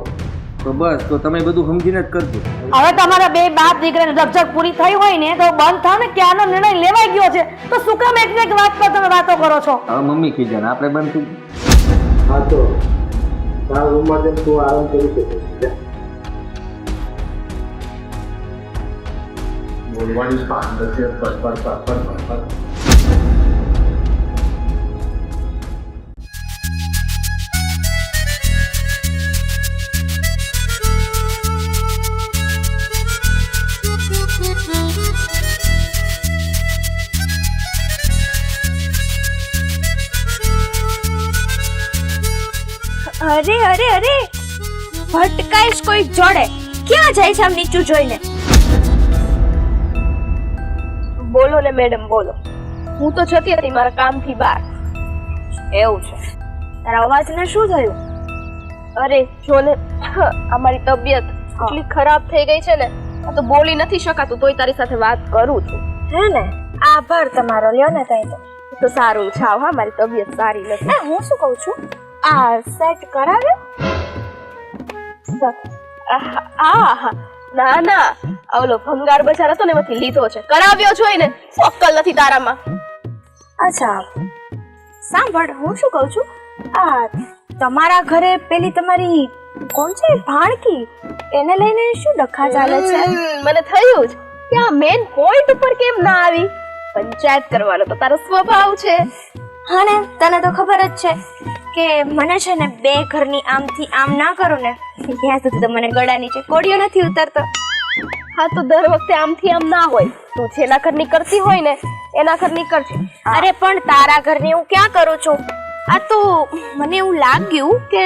તો બસ તો તમે બધું સમજીને જ કરજો. હવે તમારા બે બાપ દીકરાની રકઝક પૂરી થઈ હોય ને તો બંધ થાવ ને ક્યાંનો નિર્ણય લેવાઈ ગયો છે તો શું કામ એક ને એક વાત પર તમે વાતો કરો છો? હવે મમ્મી ખીજાને આપણે બંધ થઈ ગયું. હા તો તારા રૂમમાં જઈને તું આરામ કરી શકે જા. બોલવાની ભાન નથી પર અરે અરે અરે ભટકાઈશ કોઈ જોડે ક્યાં જાય છે આમ નીચું જોઈને બોલો ને મેડમ બોલો હું તો જતી હતી મારા કામથી બહાર એવું છે તારા અવાજને શું થયું અરે જો ને અમારી તબિયત એટલી ખરાબ થઈ ગઈ છે ને તો બોલી નથી શકાતું તોય તારી સાથે વાત કરું છું હે ને આભાર તમારો લ્યો ને તઈ તો સારું છે હા મારી તબિયત સારી નથી ના હું શું કહું છું આ સેટ કરાવ્યો હા ના ના ઓલો ભંગાર બજાર હતો ને એમાંથી લીધો છે કરાવ્યો જોઈ ને અક્કલ નથી તારામાં અચ્છા સાંભળ હું શું કહું છું આ તમારા ઘરે પેલી તમારી કોણ છે ભાણકી એને લઈને શું ડખા ચાલે છે મને થયું જ કે આ મેન પોઈન્ટ ઉપર કેમ ના આવી પંચાયત કરવાનો તો તારો સ્વભાવ છે હા ને તને તો ખબર જ છે કે મને છે ને બે ઘરની આમથી આમ ના કરું ને ત્યાં સુધી તો મને ગળા નીચે કોડિયો નથી ઉતરતો હા તો દર વખતે આમથી આમ ના હોય તું જેના ઘરની કરતી હોય ને એના ઘરની કરજે અરે પણ તારા ઘરની હું ક્યાં કરું છું આ તો મને એવું લાગ્યું કે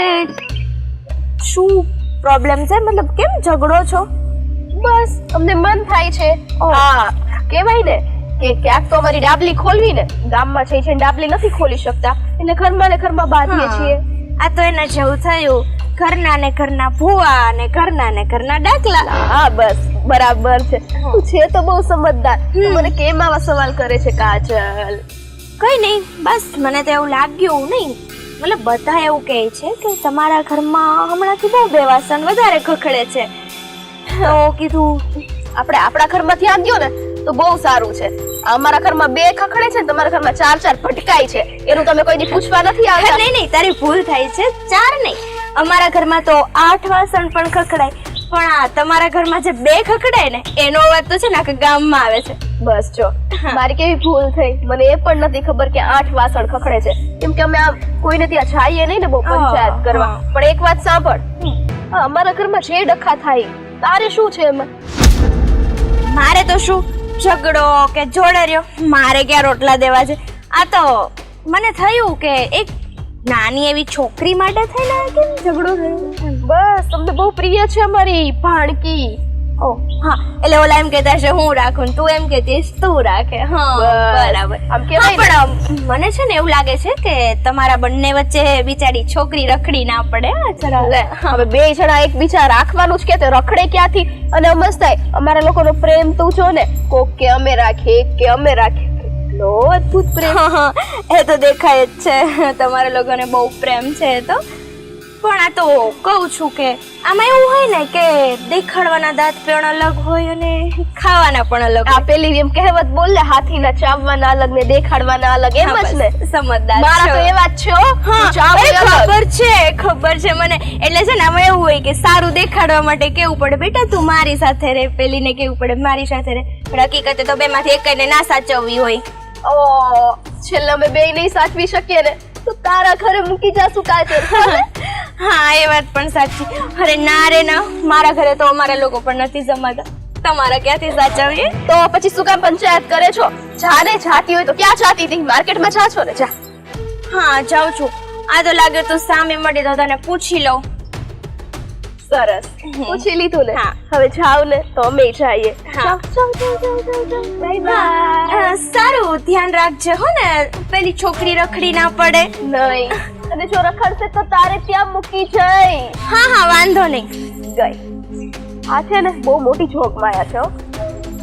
શું પ્રોબ્લેમ છે મતલબ કેમ ઝઘડો છો બસ અમને મન થાય છે હા કહેવાય ને કે ક્યાંક તો અમારી ડાબલી ખોલવી ને ગામમાં છે ડાબલી નથી ખોલી શકતા એટલે ઘરમાં ને ઘરમાં બાંધીએ છીએ આ તો એના જેવું થયું ઘરના ને ઘરના ભૂવા અને ઘરના ને ઘરના ડાકલા હા બસ બરાબર છે તું છે તો બહુ સમજદાર તું મને કેમ આવા સવાલ કરે છે કાજલ કઈ નહીં બસ મને તો એવું લાગ્યું નહીં મતલબ બધા એવું કહે છે કે તમારા ઘરમાં હમણાંથી બહુ બેવાસન વધારે ખખડે છે તો કીધું આપણે આપણા ઘરમાં ધ્યાન દો ને તો બહુ સારું છે અમારા ઘરમાં બે ખખડે છે ને તમારા ઘરમાં ચાર ચાર ભટકાય છે એનું તમે કોઈ દી પૂછવા નથી આવતા નહીં તારી ભૂલ થાય છે ચાર નહીં અમારા ઘરમાં તો 8 વાસણ પણ ખખડાય પણ આ તમારા ઘરમાં જે બે ખખડાય ને એનો અવાજ તો છે ને આખા ગામમાં આવે છે બસ જો મારી કેવી ભૂલ થઈ મને એ પણ નથી ખબર કે 8 વાસણ ખખડે છે કેમ કે અમે આ કોઈને ત્યાં જઈએ નહીં ને બહુ પંચાયત કરવા પણ એક વાત સાંભળ અમારા ઘરમાં જે ડખા થાય તારે શું છે એમાં મારે તો શું ઝઘડો કે જોડર્યો મારે ક્યાં રોટલા દેવા છે આ તો મને થયું કે એક નાની એવી છોકરી માટે થઈને કેમ ઝઘડો થયો બસ તમને બહુ પ્રિય છે અમારી ભાણકી ઓ હા એટલે ઓલા એમ કહેતા છે હું રાખું ને તું એમ કહેતીસ તું રાખે હા બરાબર આમ કેવાય પણ મને છે ને એવું લાગે છે કે તમારા બંને વચ્ચે બિચારી છોકરી રખડી ના પડે હવે બે જણા એકબીજા રાખવાનું જ કે તે રખડે ક્યાંથી અને મસ્ત થાય અમારા લોકોનો પ્રેમ તું જો ને કોક કે અમે રાખીએ કે અમે રાખીએ લો અદ્ભુત પ્રેમ એ તો દેખાય જ છે તમારા લોકોને બહુ પ્રેમ છે તો પણ આ તો કહું છું કે આમાં એવું હોય ને કે દેખાડવાના દાંત પણ અલગ હોય અને ખાવાના પણ અલગ આ પેલી એમ કહેવત બોલ ને હાથીના ચાવવાના અલગ ને દેખાડવાના અલગ એમ જ ને સમજદાર મારા તો એવા જ છો ખબર છે મને એટલે છે ને આમાં એવું હોય કે સારું દેખાડવા માટે કેવું પડે બેટા તું મારી સાથે રહે પેલી ને કેવું પડે મારી સાથે રહે પણ હકીકતે તો બે માંથી એકને ના સાચવવી હોય ઓ છેલ્લે અમે બે નહીં સાચવી શકીએ ને તો તારા ઘરે મૂકી જાશું કાજલ હા એ વાત પણ સાચી અરે ના રે ના મારા ઘરે તો અમારા લોકો પણ નથી જમાતા તમારા ક્યાંથી સાચવીએ તો પછી શું કામ પંચાયત કરે છો જાને જાતી હોય તો ક્યાં જાતી હતી માર્કેટમાં જા છો ને જા હા જાઉં છું આ તો લાગે તો સામે મળી તો તને પૂછી લઉં સરસ પૂછી લીધું ને હા. હવે જાવ ને તો અમે જઈએ હા. બાય બાય સારું ધ્યાન રાખજે હો ને પેલી છોકરી રખડી ના પડે નહીં અને જો રખડશે તો તારે ત્યાં મૂકી જઈ હા હા વાંધો નહીં ગઈ આ છે ને બહુ મોટી જોક માયા છે હો.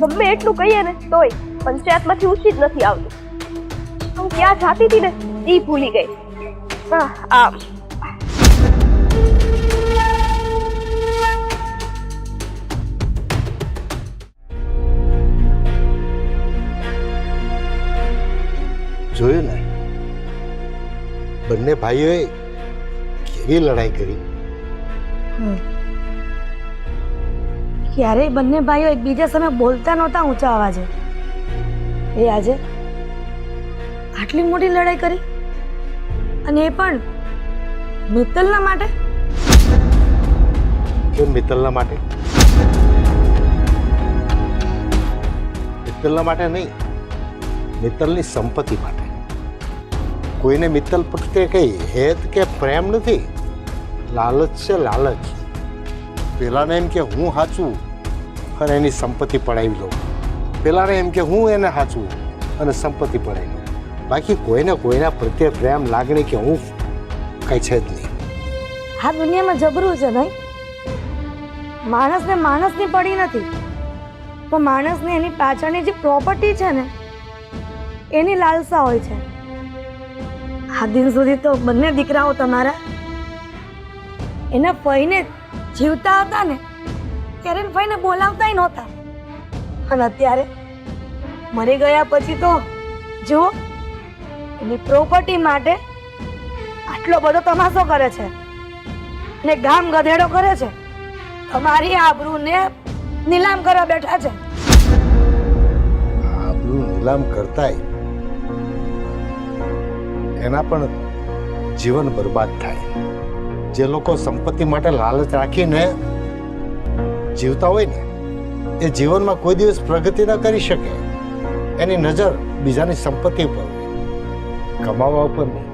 ગમે એટલું કહીએ ને તોય પંચાયતમાંથી ઉછી જ નથી આવતું હું ક્યાં જાતી હતી ને એ ભૂલી ગઈ આમ જોયું ને બંને ભાઈઓએ કેવી લડાઈ કરી ક્યારેય બંને ભાઈઓ એકબીજા સામે બોલતા નહોતા ઊંચા અવાજે એ આજે આટલી મોટી લડાઈ કરી અને એ પણ મિત્તલના માટે કેમ મિત્તલના માટે મિત્તલના માટે નહીં મિત્તલની સંપત્તિ માટે કોઈને મિત્તલ પ્રત્યે કઈ હેત કે પ્રેમ નથી લાલચ છે લાલચ પેલાને એમ કે હું સાચું અને એની સંપત્તિ પડાવી લઉં પેલાને એમ કે હું એને સાચું અને સંપત્તિ પડાવી લઉં બાકી કોઈને કોઈના પ્રત્યે પ્રેમ લાગણી કે હું કઈ છે જ નહીં આ દુનિયામાં જબરું છે નહીં. માણસને માણસની પડી નથી, પણ માણસને એની પાછળની જે પ્રોપર્ટી છે ને એની લાલસા હોય છે. આ દિન સુધી તો બંને દીકરાઓ તમારા એના ફઈને જીવતા હતા ને ત્યારે એના ફઈને બોલાવતા નહોતા, અને અત્યારે મરી ગયા પછી તો જુઓ એની પ્રોપર્ટી માટે આટલો બધો તમાશો કરે છે ને ગામ ગધેડો કરે છે. તમારી આબરૂને નીલામ કરવા બેઠા છે. આબરૂ નીલામ કરતાય એના પણ જીવન બરબાદ થાય. જે લોકો સંપત્તિ માટે લાલચ રાખીને જીવતા હોય ને એ જીવનમાં કોઈ દિવસ પ્રગતિ ન કરી શકે. એની નજર બીજાની સંપત્તિ ઉપર હોય, કમાવા ઉપર નહીં.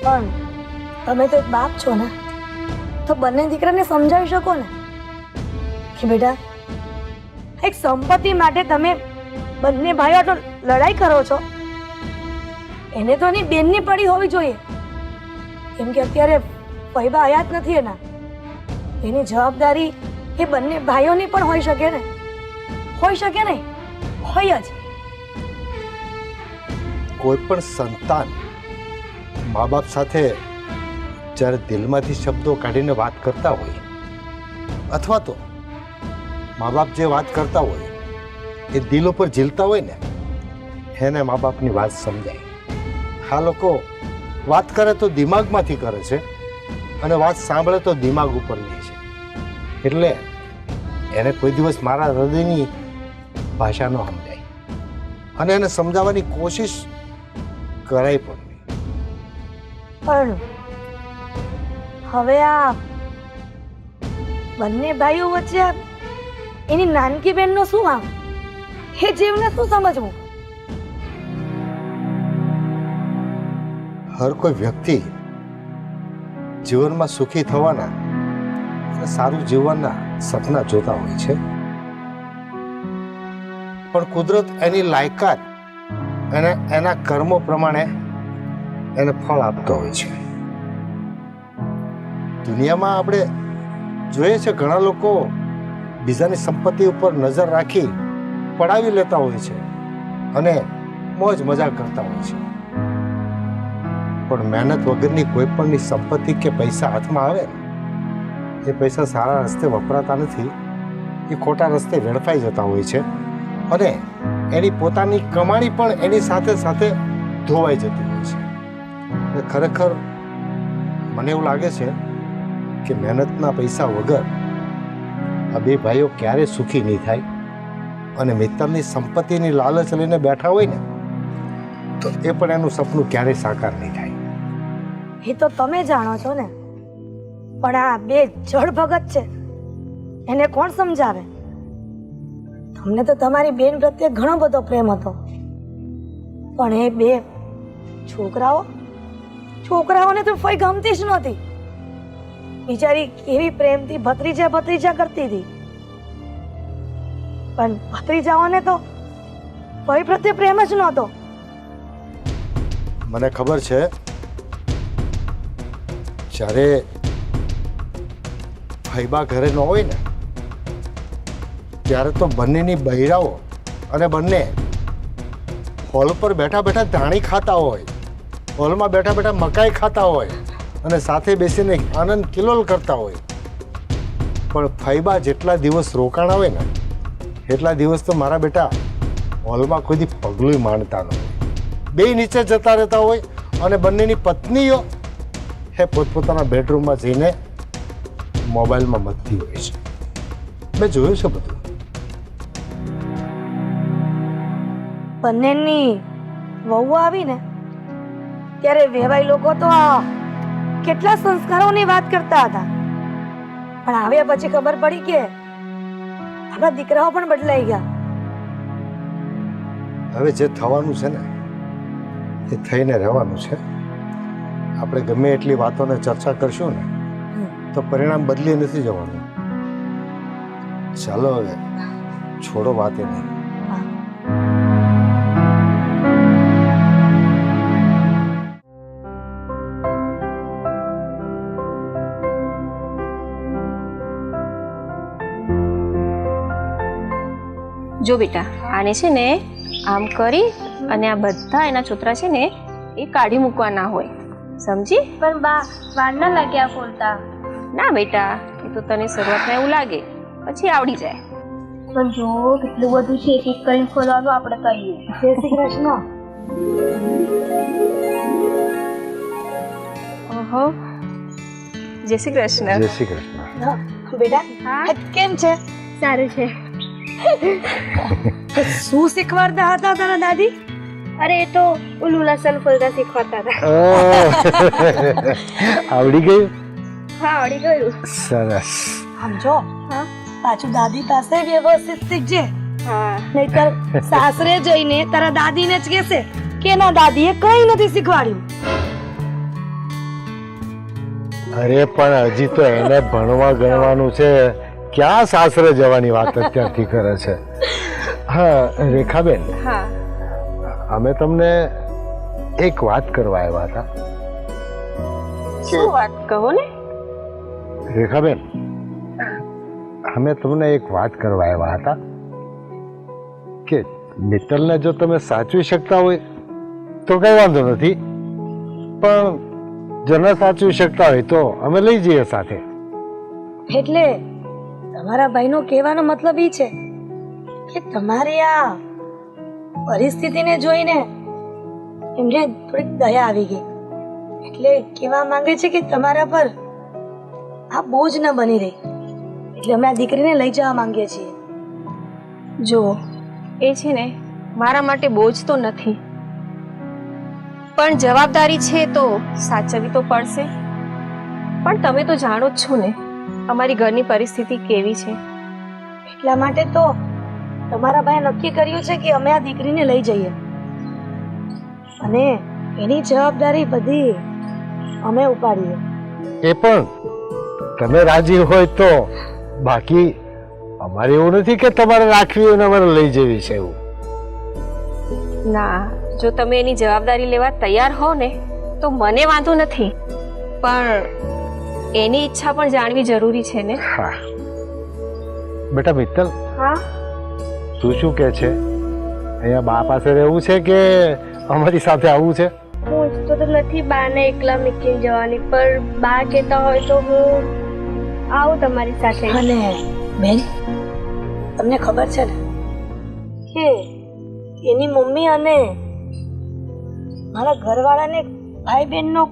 પણ તમે તો એક બાપ છો ને, તો બંને દીકરાને સમજાવી શકો ને કે બેટા એક સંપત્તિ માટે તમે બંને ભાઈઓ તો લડાઈ કરો છો. એને તો એની બેનની પડી હોવી જોઈએ, કેમ કે અત્યારે પૈબા હયાત નથી એના. એની જવાબદારી એ બંને ભાઈઓની પણ હોઈ શકે ને. હોઈ શકે નહીં, હોય જ. કોઈ પણ સંતાન મા બાપ સાથે જ્યારે દિલમાંથી શબ્દો કાઢીને વાત કરતા હોય, અથવા તો મા બાપ જે વાત કરતા હોય એ દિલ ઉપર ઝીલતા હોય ને, એને મા બાપની વાત સમજાય. આ લોકો વાત કરે તો દિમાગમાંથી કરે છે અને વાત સાંભળે તો દિમાગ ઉપર લે છે. એટલે એને કોઈ દિવસ મારા હૃદયની ભાષા ન સમજાય અને એને સમજાવવાની કોશિશ કરાય પણ નહીં. પણ હવે આ બંને ભાઈઓ વચ્ચે એની નાનકી બેનનો શું આમ એ જીવને શું સમજવું? હર કોઈ વ્યક્તિ જીવનમાં સુખી થવાના અને સારું જીવવાના સપના જોતા હોય છે, પણ કુદરત એની લાયકાત અને એના કર્મો પ્રમાણે એને ફળ આપતો હોય છે. દુનિયામાં આપણે જોઈએ છે ઘણા લોકો બીજાની સંપત્તિ ઉપર નજર રાખી પડાવી લેતા હોય છે અને મોજ મજા કરતા હોય છે, પણ મહેનત વગરની કોઈ પણની સંપત્તિ કે પૈસા હાથમાં આવે એ પૈસા સારા રસ્તે વપરાતા નથી, એ ખોટા રસ્તે વેડફાઈ જતા હોય છે અને એની પોતાની કમાણી પણ એની સાથે સાથે ધોવાઈ જતી હોય છે. એટલે ખરેખર મને એવું લાગે છે કે મહેનતના પૈસા વગર આ બે ભાઈઓ ક્યારે સુખી નહીં થાય અને મિત્તલની સંપત્તિની લાલચ લઈને બેઠા હોય ને તો એ પણ એનું સપનું ક્યારેય સાકાર નહીં થાય. એ તો તમે જાણો છો ને, પણ આ બે જળ ભગત છે એને કોણ સમજાવે? તમને તો તમારી બેન પ્રત્યે ઘણો બધો પ્રેમ હતો, પણ એ બે છોકરાઓને તો કોઈ ગમતી જ નહોતી. બિચારી કેવી પ્રેમથી ભત્રીજા ભત્રીજા કરતી હતી, પણ ભત્રીજાઓને તો કોઈ પ્રત્યે પ્રેમ જ નહોતો. મને ખબર છે જ્યારે ભાઈબા ઘરે ન હોય ને ત્યારે તો બંનેની બૈરાઓ અને બંને હોલ પર બેઠા બેઠા ધાણી ખાતા હોય, હોલમાં બેઠા બેઠા મકાઈ ખાતા હોય અને સાથે બેસીને આનંદ કિલોલ કરતા હોય. પણ ફાઈબા જેટલા દિવસ રોકાણ આવે ને એટલા દિવસ તો મારા બેટા હોલમાં કોઈ દી પગલું માંડતા ન હોય, બે નીચે જતા રહેતા હોય અને બંનેની પત્નીઓ એ પોતપોતાના બેડરૂમમાં જઈને મોબાઈલમાં મથતી હોય છે. મેં જોયું છે બધું. બંનેની વહુ આવી ને ત્યારે વેવાઈ લોકો તો આ કેટલા સંસ્કારોની વાત કરતા હતા, પણ આવ્યા પછી ખબર પડી કે આપણા દીકરાઓ પણ બદલાઈ ગયા. હવે જે થવાનું છે ને એ થઈને રહેવાનું છે. આપણે ગમે એટલી વાતોને ચર્ચા કરશું ને તો પરિણામ બદલી નથી જવાનું. ચાલો હવે છોડો વાતે નહીં. જો બેટા, આને છે ને આમ કરી અને આ બધા એના છોતરા છે ને એ કાઢી મૂકવાના હોય, સમજી? પણ બા વાર ના લાગ્યા બોલતા. ના બેટા, એ તો તને શરૂઆતમાં એવું લાગે, પછી આવડી જાય. પણ જો કેટલું બધું છે, એક એક કરીને ખોલવાનું આપણે કહીએ. જય શ્રી કૃષ્ણ. ઓહો, જય શ્રી કૃષ્ણ. જય શ્રી કૃષ્ણ. બેટા આ કેમ છે? સારું છે. શું શીખવાડતા હતા તારા દાદી? અરે એ તો ઓલું લસણ ફોલતા શીખવાડતા હતા. આવડી ગયું? હા, આવડી ગયું. સરસ. સમજો હા પાછું દાદી પાસે વ્યવસ્થિત શીખજે, હા. નહીતર સાસરે જઈને તારા દાદીને જ કહેશે કે ના દાદીએ કઈ નથી શીખવાડ્યું. અરે પણ હજી તો એને ભણવા ગણવાનું છે, ક્યાં સાસરે જવાની વાત અત્યારથી કરે છે? હા રેખાબેન, હા, અમે તમને એક વાત કરવા આવ્યા હતા. શું વાત કહો ને? રેખાબેન, અમે તમને એક વાત કરવા આવ્યા હતા કે મિત્તલને જો તમે સાચવી શકતા હોય તો કઈ વાંધો નથી, પણ જો ન સાચવી શકતા હોય તો અમે લઈ જઈએ સાથે. એટલે તમારા ભાઈનો કહેવાનો મતલબ એ છે કે તમારી આ પરિસ્થિતિને જોઈને એમને થોડીક દયા આવી ગઈ, એટલે કહેવા માંગે છે કે તમારા પર આ બોજ ન બની રહી, એટલે અમે આ દીકરીને લઈ જવા માંગીએ છીએ. જુઓ, એ છે ને મારા માટે બોજ તો નથી, પણ જવાબદારી છે તો સાચવવી તો પડશે. પણ તમે તો જાણો જ છો ને અમારી ઘરની પરિસ્થિતિ કેવી છે. એટલા માટે તો તમારા ભાઈએ નક્કી કર્યું છે કે અમે આ દીકરીને લઈ જઈએ અને એની જવાબદારી બધી અમે ઉપાડીએ. એ પણ તમે રાજી હોય તો, બાકી અમારે એવું નથી કે તમારે રાખવી હોય ને અમારે લઈ જવી છે એવું. ના, જો તમે એની જવાબદારી લેવા તૈયાર હો ને તો મને વાંધો નથી, પણ એની ઈચ્છા પણ જાણવી જરૂરી છે ને. હા બેટા મિત્તલ, હા, તું શું કે છે? અહીંયા બા પાસે રહેવું છે કે અમારી સાથે આવવું છે? હું ઈચ્છતો તો નથી બાને એકલા મૂકીને જવાની, પણ બા કહેતા હોય તો હું આવું તમારી સાથે. અને બેન, તમને ખબર છે ને કે એની મમ્મી અને મારા ઘરવાળાને ભાઈ બહેનનો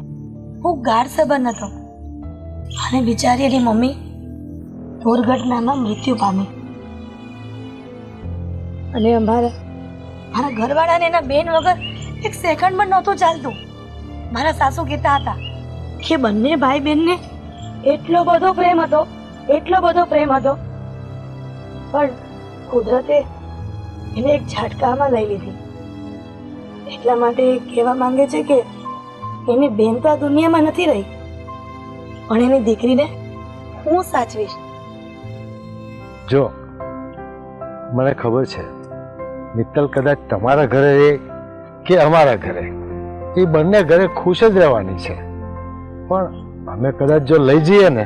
ખૂબ ગાઢ સંબંધ હતો, અને બિચારી એની મમ્મી દુર્ઘટનામાં મૃત્યુ પામી. અને મારા ઘરવાળાને એના બેન વગર એક સેકન્ડ પણ નહોતું ચાલતું. મારા સાસુ કહેતા હતા કે બંને ભાઈ બહેનને એટલો બધો પ્રેમ હતો, એટલો બધો પ્રેમ હતો, પણ કુદરતે એને એક ઝાટકામાં લઈ લીધી. એટલા માટે એ કહેવા માંગે છે કે એની બેન તો આ દુનિયામાં નથી રહી, પણ એની દીકરીને હું સાચવીશ. જો મને ખબર છે મિત્તલ કદાચ તમારા ઘરે રહે કે અમારા ઘરે, એ બંને ઘરે ખુશ જ રહેવાની છે, પણ અમે કદાચ જો લઈ જઈએ ને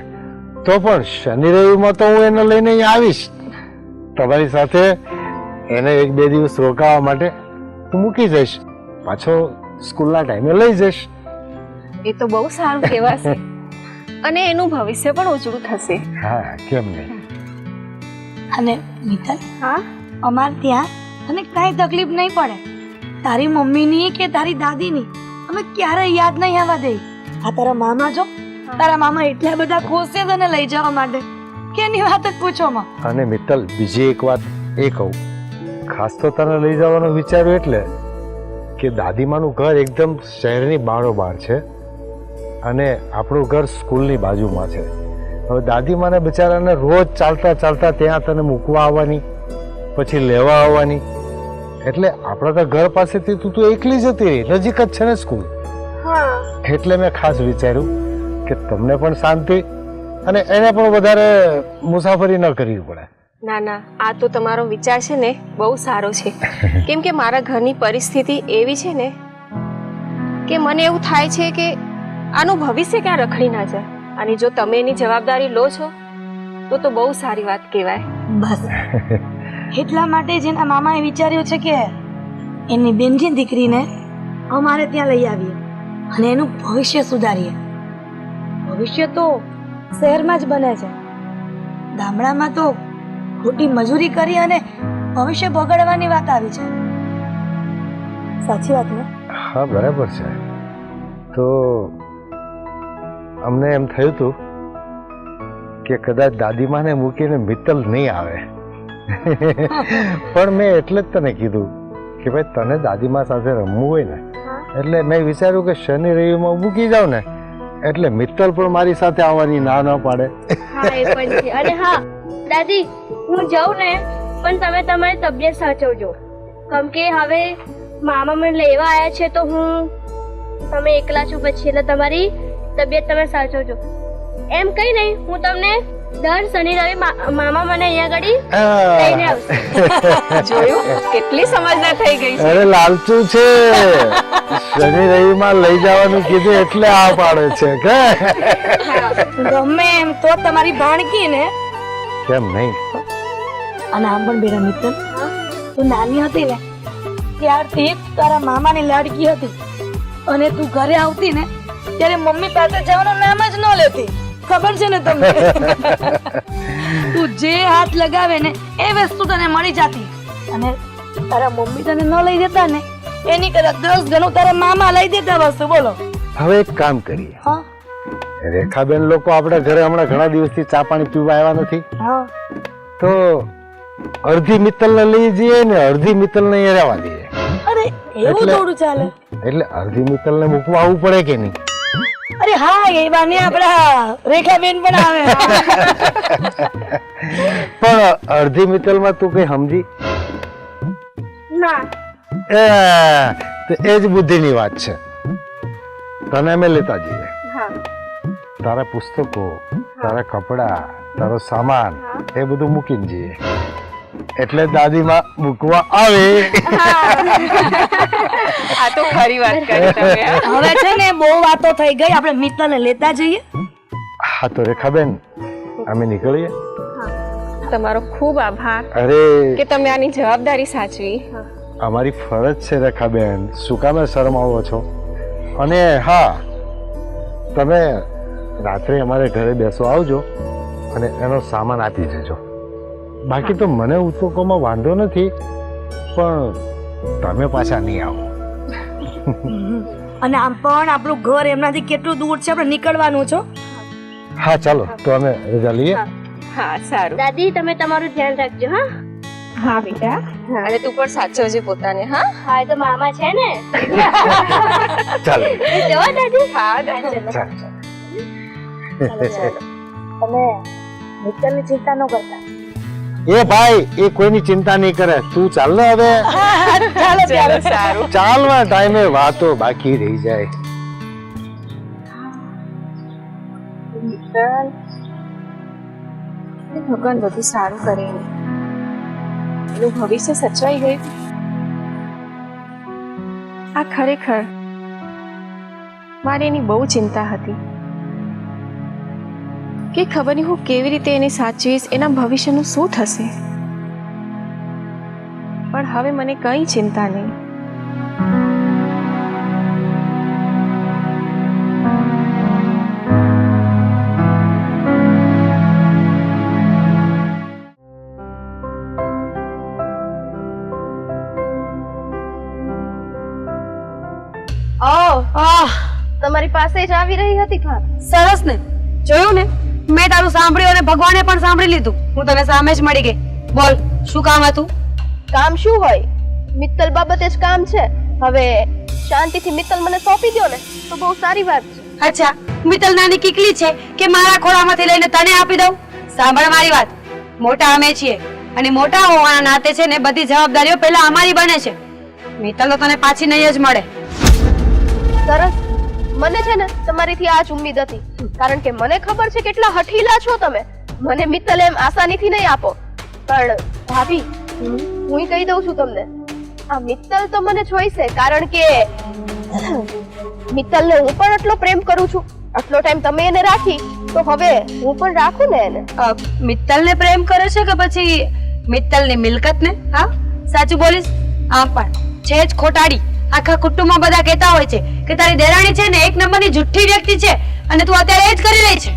તો પણ શનિ રવિમાં તો હું એને લઈને અહીંયા આવીશ તમારી સાથે. એને 1-2 દિવસ રોકાવા માટે હું મૂકી જઈશ, પાછો સ્કૂલના ટાઈમે લઈ જઈશ. એ તો બહુ સારું કહેવાશે અને એનું ભવિષ્ય પણ ઉજળું થશે. હા, કેમ નહીં. અને મિત્તલ, હા, અમારે ત્યાં તને કાંઈ તકલીફ નહીં પડે. તારી મમ્મીની કે તારી દાદીની અમે ક્યારેય યાદ નહીં આવવા દે. આ તારા મામા જો, તારા મામા એટલા બધા ખુશ છે તને લઈ જવા માટે કે એની વાત જ પૂછો માં. અને મિત્તલ, બીજી એક વાત એ કહું, ખાસ તો તને લઈ જવાનું વિચાર્યું એટલે કે દાદીમાનું ઘર એકદમ શહેરની બારોબાર છે અને આપણું ઘર સ્કૂલની બાજુમાં છે. હવે દાદીમાને બિચારાને રોજ ચાલતા ચાલતા ત્યાં તને મૂકવા આવવાની, પછી લેવા આવવાની, એટલે આપણા તો ઘર પાસેથી તું એકલી જતી રહી, નજીક જ છે ને સ્કૂલ. હા, એટલે મેં ખાસ વિચાર્યું કે તમને પણ શાંતિ અને એને પણ વધારે મુસાફરી ન કરવી પડે. ના ના, આ તો તમારો વિચાર છે ને બહુ સારો છે, કેમ કે મારા ઘરની પરિસ્થિતિ એવી છે ને કે મને એવું થાય છે કે આનું ભવિષ્ય ક્યાં રખડી ના જાય, અને જો તમે એની જવાબદારી લો છો તો બહુ સારી વાત કહેવાય. બસ એટલા માટે જ એના મામાએ વિચાર્યું છે કે એની બેનની દીકરીને અમારે ત્યાં લઈ આવીએ અને એનું ભવિષ્ય સુધારીએ. ભવિષ્ય તો શહેરમાં જ બને છે, ગામડામાં તો ખોટી મજૂરી કરી અને ભવિષ્ય બગાડવાની વાત આવી છે. સાચી વાત ને? હા બરાબર છે. તો અમને એમ થયું હતું કે કદાચ દાદીમાને મૂકીને મિત્તલ નહીં આવે, પણ મેં એટલે જ તને કીધું કે ભાઈ તને દાદીમા સાથે રમવું હોય ને એટલે મેં વિચાર્યું કે શનિ રવિમાં મૂકી જાવ ને એટલે મિત્તલ પણ મારી સાથે આવવાની ના ન પાડે. હા એ પણ છે. અને હા દાદી, હું જાઉં ને પણ તમે તમારી તબિયત સાચવજો, કેમ કે હવે મામા મને લેવા આવ્યા છે તો તમે એકલા છો પછી, એટલે તમારી તબિયત તમે સાચવજો. એમ કઈ નહીં, હું તમને દર શનિ રવિ મામા મને અહીંયા આગળ લઈને આવશે. જોયું કેટલી સમજદાર થઈ ગઈ છે. અરે લાલચુ છે, શનિ રવિમાં લઈ જવાનું કીધું એટલે આ પાડે છે કે ગમે એમ તો તમારી ભાણકી ને. કેમ નહીં? અને આમ પણ બેટા મિત્તલ, તું નાની હતી ને ત્યારથી તારા મામાની લાડકી હતી, અને તું ઘરે આવતી ને ત્યારે મમ્મી પાસે જવાનું નામ જ ન લેતી. ખબર છે ને તમને? તું જે હાથ લગાવે ને એ વસ્તુ તને મળી જતી, અને તારા મમ્મી તને ન લઈ દેતા ને એની કરતા 10 ગણું તારા મામા લઈ દેતા વસ્તુ. બોલો. હવે એક કામ કરીએ, હા રેખાબેન લોકો આપણા ઘરે હમણાં ઘણા દિવસથી ચા પાણી પીવા આવ્યા નથી, હા તો અડધી મિત્તલ ને લઈ જઈએ ને અડધી મિત્તલ ને અહીંયા રહેવા દઈએ. અરે એવું થોડું ચાલે? એટલે અડધી મિત્તલ ને મૂકવા આવવું પડે કે નહીં? અરે હા, એ બાને આપડા રેખાબેન પણ આવે. પણ અડધી મિત્તલ માં તું કઈ સમજી? ના તો એ જ બુદ્ધિની વાત છે. તને અમે લેતા જઈએ, તારા પુસ્તકો, તારા કપડા, તારો સામાન એ બધું મૂકીને જઈએ, એટલે દાદીમાં મૂકવા આવે. આ તો ખરી વાત કરી તમે. હવે છે ને બહુ વાતો થઈ ગઈ, આપણે મિત્તલને લેતા જઈએ. હા તો રેખાબેન અમે નીકળીએ. તમારો ખૂબ આભાર અરે કે તમે આની જવાબદારી સાચવી. અમારી ફરજ છે રેખાબેન, શું કામે શરમાવો છો? અને હા, તમે રાત્રે અમારે ઘરે બેસવા આવજો અને એનો સામાન આપી જજો. બાકી તો મને ઉતોકોમાં વાંધો નથી, પણ તમે પાછા નહીં આવો. અને આમ પણ આપણું ઘર એમનાથી કેટલું દૂર છે, આપણે નીકળવાનું છો. હા ચાલો તો અમે રજા લઈએ. હા સારું. દાદી, તમે તમારું ધ્યાન રાખજો. હા હા બેટા, અને તું પણ સાચવજે પોતાને. હા હા, એ તો મામા છે ને. ચાલો જો દાદી. હા દાદી. ચાલો. તમે મિત્તલની ચિંતા ન કરતા. એ ભાઈ એ કોઈની ચિંતા નહીં કરે, તું ચાલ ને હવે. ચાલો ચાલો સારું. ચાલવા ટાઈમે વાતો બાકી રહી જાય. ભગવાન બધું સારું કરે, એનું ભવિષ્ય સચવાઈ ગયું. આ ખરેખર મારે એની બહુ ચિંતા હતી કે ખબર નહીં હું કેવી રીતે એને સાચવીશ, એના ભવિષ્યનું શું થશે. પણ હવે મને કઈ ચિંતા નહીં. તમારી પાસે જ આવી રહી હતી. ખાન સરસ ને, જોયું ને, મેં તારું સાંભળ્યું અને ભગવાને પણ સાંભળી લીધું. હું તને સામે જ મળી ગઈ. બોલ, શું કામ હતું? કામ શું હોય, મિત્તલ બાબતે જ કામ છે. હવે શાંતિથી મિત્તલ મને સોંપી દો ને તો બહુ સારી વાત છે. અચ્છા, મિત્તલ નાની કીકલી છે કે મારા ખોળામાંથી લઈને તને આપી દઉં? સાંભળ મારી વાત, મોટા અમે છીએ અને મોટા હોવાના નાતે છે ને બધી જવાબદારીઓ પહેલા અમારી બને છે. મિત્તલ તો તને પાછી નહીં જ મળે. સરસ, મને છે ને તમારીથી આ જ ઉમ્મીદ હતી, કારણ કે મને ખબર છે કેટલા હઠીલા છો તમે. મને મિત્તલ એમ આસાનીથી નહીં આપો. પણ ભાભી, હું કહી દઉં છું તમને, આ મિત્તલ તો મને જોઈશે, કારણ કે મિત્તલને હું પણ આટલો પ્રેમ કરું છું. આટલો ટાઈમ તમે એને રાખી તો હવે હું પણ રાખું ને એને. મિત્તલને પ્રેમ કરે છે કે પછી મિત્તલની મિલકતને? હા, સાચું બોલીશ? આમ પણ છે જ ખોટાડી. આખા કુટુંબમાં બધા કહેતા હોય છે કે તારી દેરાણી છે ને એક નંબરની જુઠ્ઠી વ્યક્તિ છે, અને તું અત્યારે એ જ કરી રહી છે.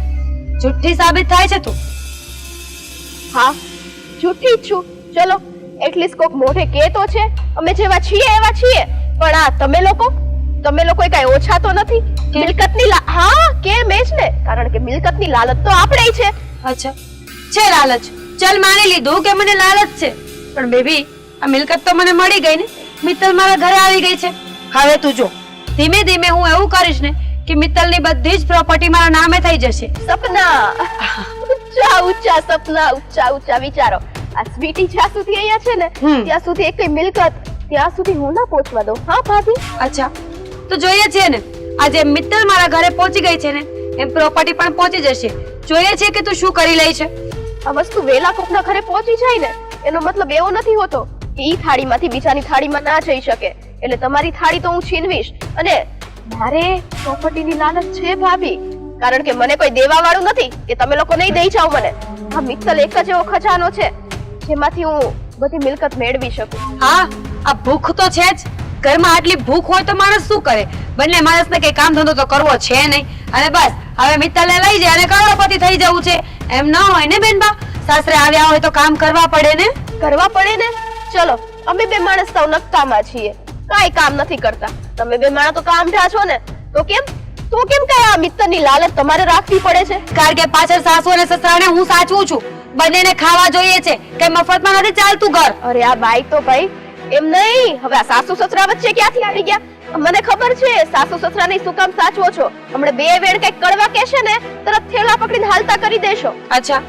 જુઠ્ઠી સાબિત થાય છે તું. હા, જૂઠી જ છું. ચલો, એટલીસ્ટ કોક મોઢે કે તો છે અમે જેવા છીએ એવા છીએ. પણ આ તમે લોકો કઈ ઓછા તો નથી. મિલકતની હા કેમ એ જ ને, કારણ કે મિલકતની લાલચ તો આપણે છે. અચ્છા, છે લાલચ. ચલ માની લીધું કે મને લાલચ છે, પણ બેબી આ મિલકત તો મને મળી ગઈ ને. મિત્તલ મારા ઘરે આવી ગઈ છે. હવે તું જો, ધીમે ધીમે હું એવું કરીશ ને કે મિત્તલની બધી જ પ્રોપર્ટી મારા નામે થઈ જશે. સપના, ઊંચા ઊંચા સપના, ઊંચા ઊંચા વિચારો. આ સ્વીટી જ્યાં સુધી અહીંયા છે ને ત્યાં સુધી એકઈ મિલકત ત્યાં સુધી હું ના પહોંચવા દઉં. હા ભાભી. અચ્છા, તો જોઈએ છે ને આજે મિત્તલ મારા ઘરે પહોંચી ગઈ છે ને એમ પ્રોપર્ટી પણ પહોંચી જશે. જોઈએ છે કે તું શું કરી લઈ છે. આ વસ્તુ વેલા કોકના ઘરે પહોંચી જાય ને એનો મતલબ એવો નથી હોતો કે ઈ થાળીમાંથી બીજાની થાળીમાં ના જઈ શકે. એટલે તમારી થાળી તો હું છીનવીશ. અને મારે પ્રોપર્ટીની લાલચ છે ભાભી, કારણ કે મને કોઈ દેવા વાળું નથી કે તમે લોકો નહીં દઈ જાઓ મને. આ મિત્તલ એક જ એવો ખજાનો છે જેમાંથી હું બધી મિલકત મેળવી શકું. હા, આ ભૂખ તો છે જ. ઘરમાં આટલી ભૂખ હોય તો માણસ શું કરે? બંને માણસને કઈ કામ ધંધો તો કરવો છે નહીં. અને બસ હવે મિત્તલને લઈ જાય અને કરોડપતિ થઈ જવું છે એમ ન હોય ને બેનબા. સાસરે આવ્યા હોય તો કામ કરવા પડે ને. કરવા પડે ને. ચલો, અમે બે માણસ તો નક્કામાં છીએ, કાઈ કામ નથી કરતા. તમે બે માણસ તો કામઢા છો ને, તો કેમ કઈ આ મિત્તલની લાલચ તમારે રાખવી પડે છે? કારણ કે પાછળ સાસુ અને સસરાને હું સાચવું છું. બંનેને ખાવા જોઈએ છે, કઈ મફતમાં નથી ચાલતું ઘર. અરે આ બાઈ તો ભાઈ એમ નહીં. હવે આ સાસુ સસરા વચ્ચે ક્યાંથી આવી ગયા? મને ખબર છે સાસુ સસરાને શું કામ સાચવો છો. હમણાં બે વેણ કઈક કડવા કહેશે ને તરત થેલા પકડીને હાલતા કરી દેશો. અચ્છા,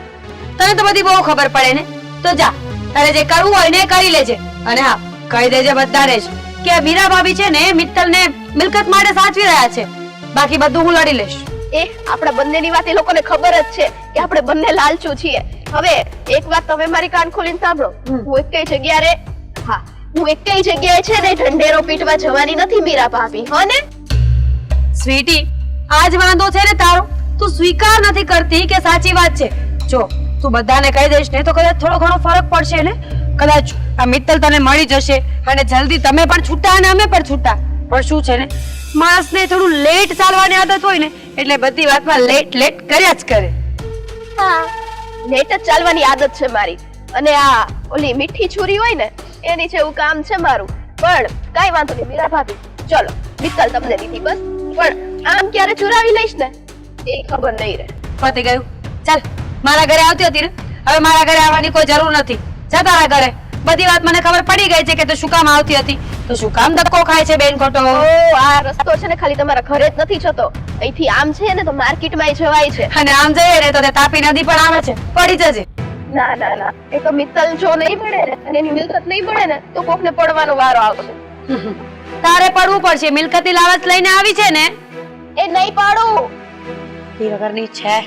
તને તો બધી બહુ ખબર પડે ને. તો જા, તારે જે કરવું હોય ને કરી લેજે. અને હા, કહી દેજે બધાને જ કે મીરા ભાભી છે ને મિત્તલને મિલકત માટે સાચવી રહ્યા છે. બાકી બધું હું લડી લઈશ. આપણા બંનેની વાત એ લોકોને ખબર જ છે કે આપણે બંને લાલચુ છીએ. હવે એક વાત તમે મારી કાન ખોલીને સાંભળો. હું એકઈ જગ્યાએ છે ને ઢંઢેરો પીટવા જવાની નથી મીરા ભાભી. હો ને સ્વીટી, આજ વાંધો છે ને તારો. તું સ્વીકાર નથી કરતી કે સાચી વાત છે. જો તું બધાને કહી દઈશ ને તો કદાચ થોડો ઘણો ફરક પડશે ને. કદાચ આ મિત્તલ તને મળી જશે અને જલ્દી તમે પણ છૂટા અને અમે પણ છૂટા. પણ શું છે ને, માણસને થોડું લેટ ચાલવાની આદત હોય ને એટલે બધી વાતમાં લેટ કર્યા જ કરે. હા, લેટ જ ચાલવાની આદત છે મારી. અને આ ઓલી મીઠી છુરી હોય ને એની જેવું કામ છે મારું. પણ કાઈ વાંધો નહીં મીરા ભાભી, ચલો મિત્તલ તમને દીધી બસ. પણ આમ ક્યારે ચુરાવી લઈશ ને એ ખબર નહીં રહે. પતી ગયું. ચાલ, મારા ઘરે આવતી હતી ને, હવે મારા ઘરે આવવાની કોઈ જરૂર નથી. જા તારા ઘરે. બધી વાત મને ખબર પડી ગઈ છે કે તું શું કામ આવતી હતી. તો શું કામ ધક્કો ખાય છે બેન ખોટો? આ રસ્તો છે ને ખાલી તમારા ઘરે જ નથી જતો, અહીંથી આમ છે ને તો માર્કેટમાં જવાય છે. અને આમ જઈએ ને તો તે તાપી નદી પણ આવે છે. પડી જજે. ના ના ના, એ તો મિત્તલ જો નહીં મળે ને અને એની મિલકત નહીં મળે ને તો કોકને પડવાનો વારો આવશે. તારે પડવું પડશે. મિલકતી લાલચ લઈને આવી છે ને એ નહીં પાડું. એ વગરની છે.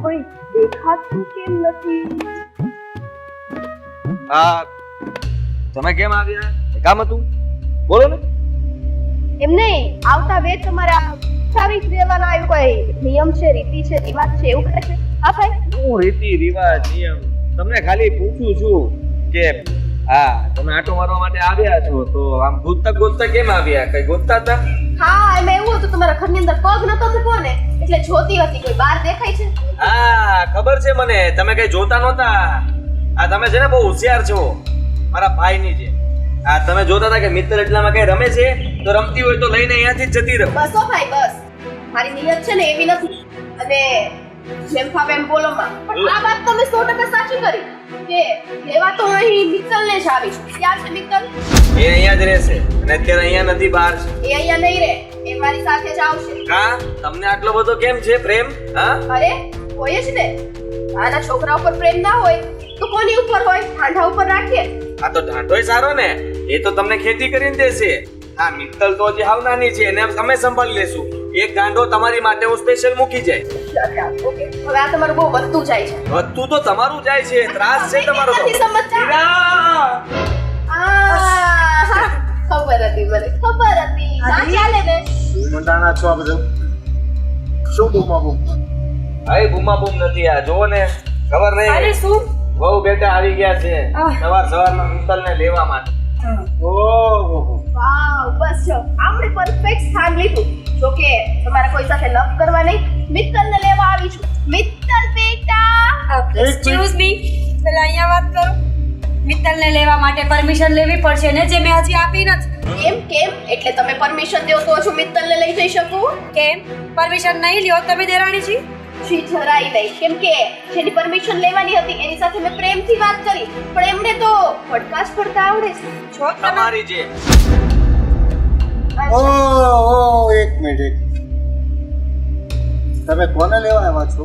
કોઈ દેખાતું કેમ નથી? આ તમે કેમ આવ્યા? કામ હતું? બોલો ને. એમ નહીં, આવતા વેત તમારા સારી રહેવાના આવ્યું કોઈ નિયમ છે, રીતિ છે, રિવાજ છે એવું કરે છે? હા ભાઈ, હું રીતિ રિવાજ નિયમ તમને ખાલી પૂછું છું કે હા તમે આટો મારવા માટે આવ્યા છો તો આમ ગોતતા કેમ આવ્યા? કઈ ગોતતા હતા? હા એમાં એવું હતું તમારા ઘરની અંદર પગ નતો મૂકવો ને એટલે જોતી હતી કોઈ બહાર દેખાય છે. હા ખબર છે મને, તમે કઈ જોતા નહોતા. આ તમે છે ને બહુ હોશિયાર છો મારા ભાઈની જે. આ તમે જોતા હતા કે મિત્ર એટલામાં કઈ રમે છે તો રમતી હોય તો લઈને અહીંયાથી જ જતી રહો. બસો ભાઈ બસ, મારી નિયત છે ને એવી નથી. અને જેમ ફાવે એમ બોલો માં. પણ આ વાત તમે 100% સાચી કરી કે લેવા તો અહીં મિત્તલને જ આવી છું. ક્યાં છે મિત્તલ? એ અહીંયા જ રહેશે અને અત્યારે અહીંયા નથી, બહાર છે. એ અહીંયા નહીં રહે, એ મારી સાથે જ આવશે. કા તમને આટલો બધો કેમ છે પ્રેમ? હા અરે હોય જ ને, આના છોકરા ઉપર પ્રેમ ના હોય તો કોની ઉપર હોય? ઠાંઠા ઉપર રાખીએ. આ તો ઢાંટોય સારો ને, એ તો તમને ખેતી કરીને દેશે. હા મિત્તલ તો હજી હાવ નાની છે એને અમે સંભાળી લેશું. એક ગાંડો તમારી માટે હું સ્પેશિયલ મૂકી જાય. ઓકે, હવે આ તમારું બહુ વધતું જાય છે. વધતું તો તમારું જાય છે, ત્રાસ છે તમારો તો. નથી સમજતા. ખબર હતી મને ખબર હતી ના આદિ? ચાલે ને મંડાણા છો આ બધું શું બૂમા બૂમ ભાઈ બૂમા બૂમ નથી આ જોવો ને ખબર અરે નહીં શું બહુ બેટા આવી ગયા છે આહ. સવારમાં મિત્તલને લેવા માટે ઓહો વાવ બસ જો આપણે પરફેક્ટ સ્થાન લીધું જો કે તમારે કોઈ સાથે લવ કરવા નહીં મિત્તલને લેવા આવી છું મિત્તલ બેટા એક્સક્યુઝ મી પેલા અહીંયા વાત કરો મિત્તલને લેવા માટે પરમિશન લેવી પડશે ને જે મેં હજી આપી નથી કેમ કેમ એટલે તમે પરમિશન દો તો હજુ મિત્તલને લઈ જઈ શકું કેમ પરમિશન નહીં લ્યો તમે દેરાણી છી જી જરાય નહીં કેમ કે જેની પરમિશન લેવાની હતી એની સાથે મેં પ્રેમથી વાત કરી પણ એમને તો પડકાશ પડતા આવડે છે છો તમે તમારી જે ઓ એક મિનિટ તમે કોને લેવા આવ્યા છો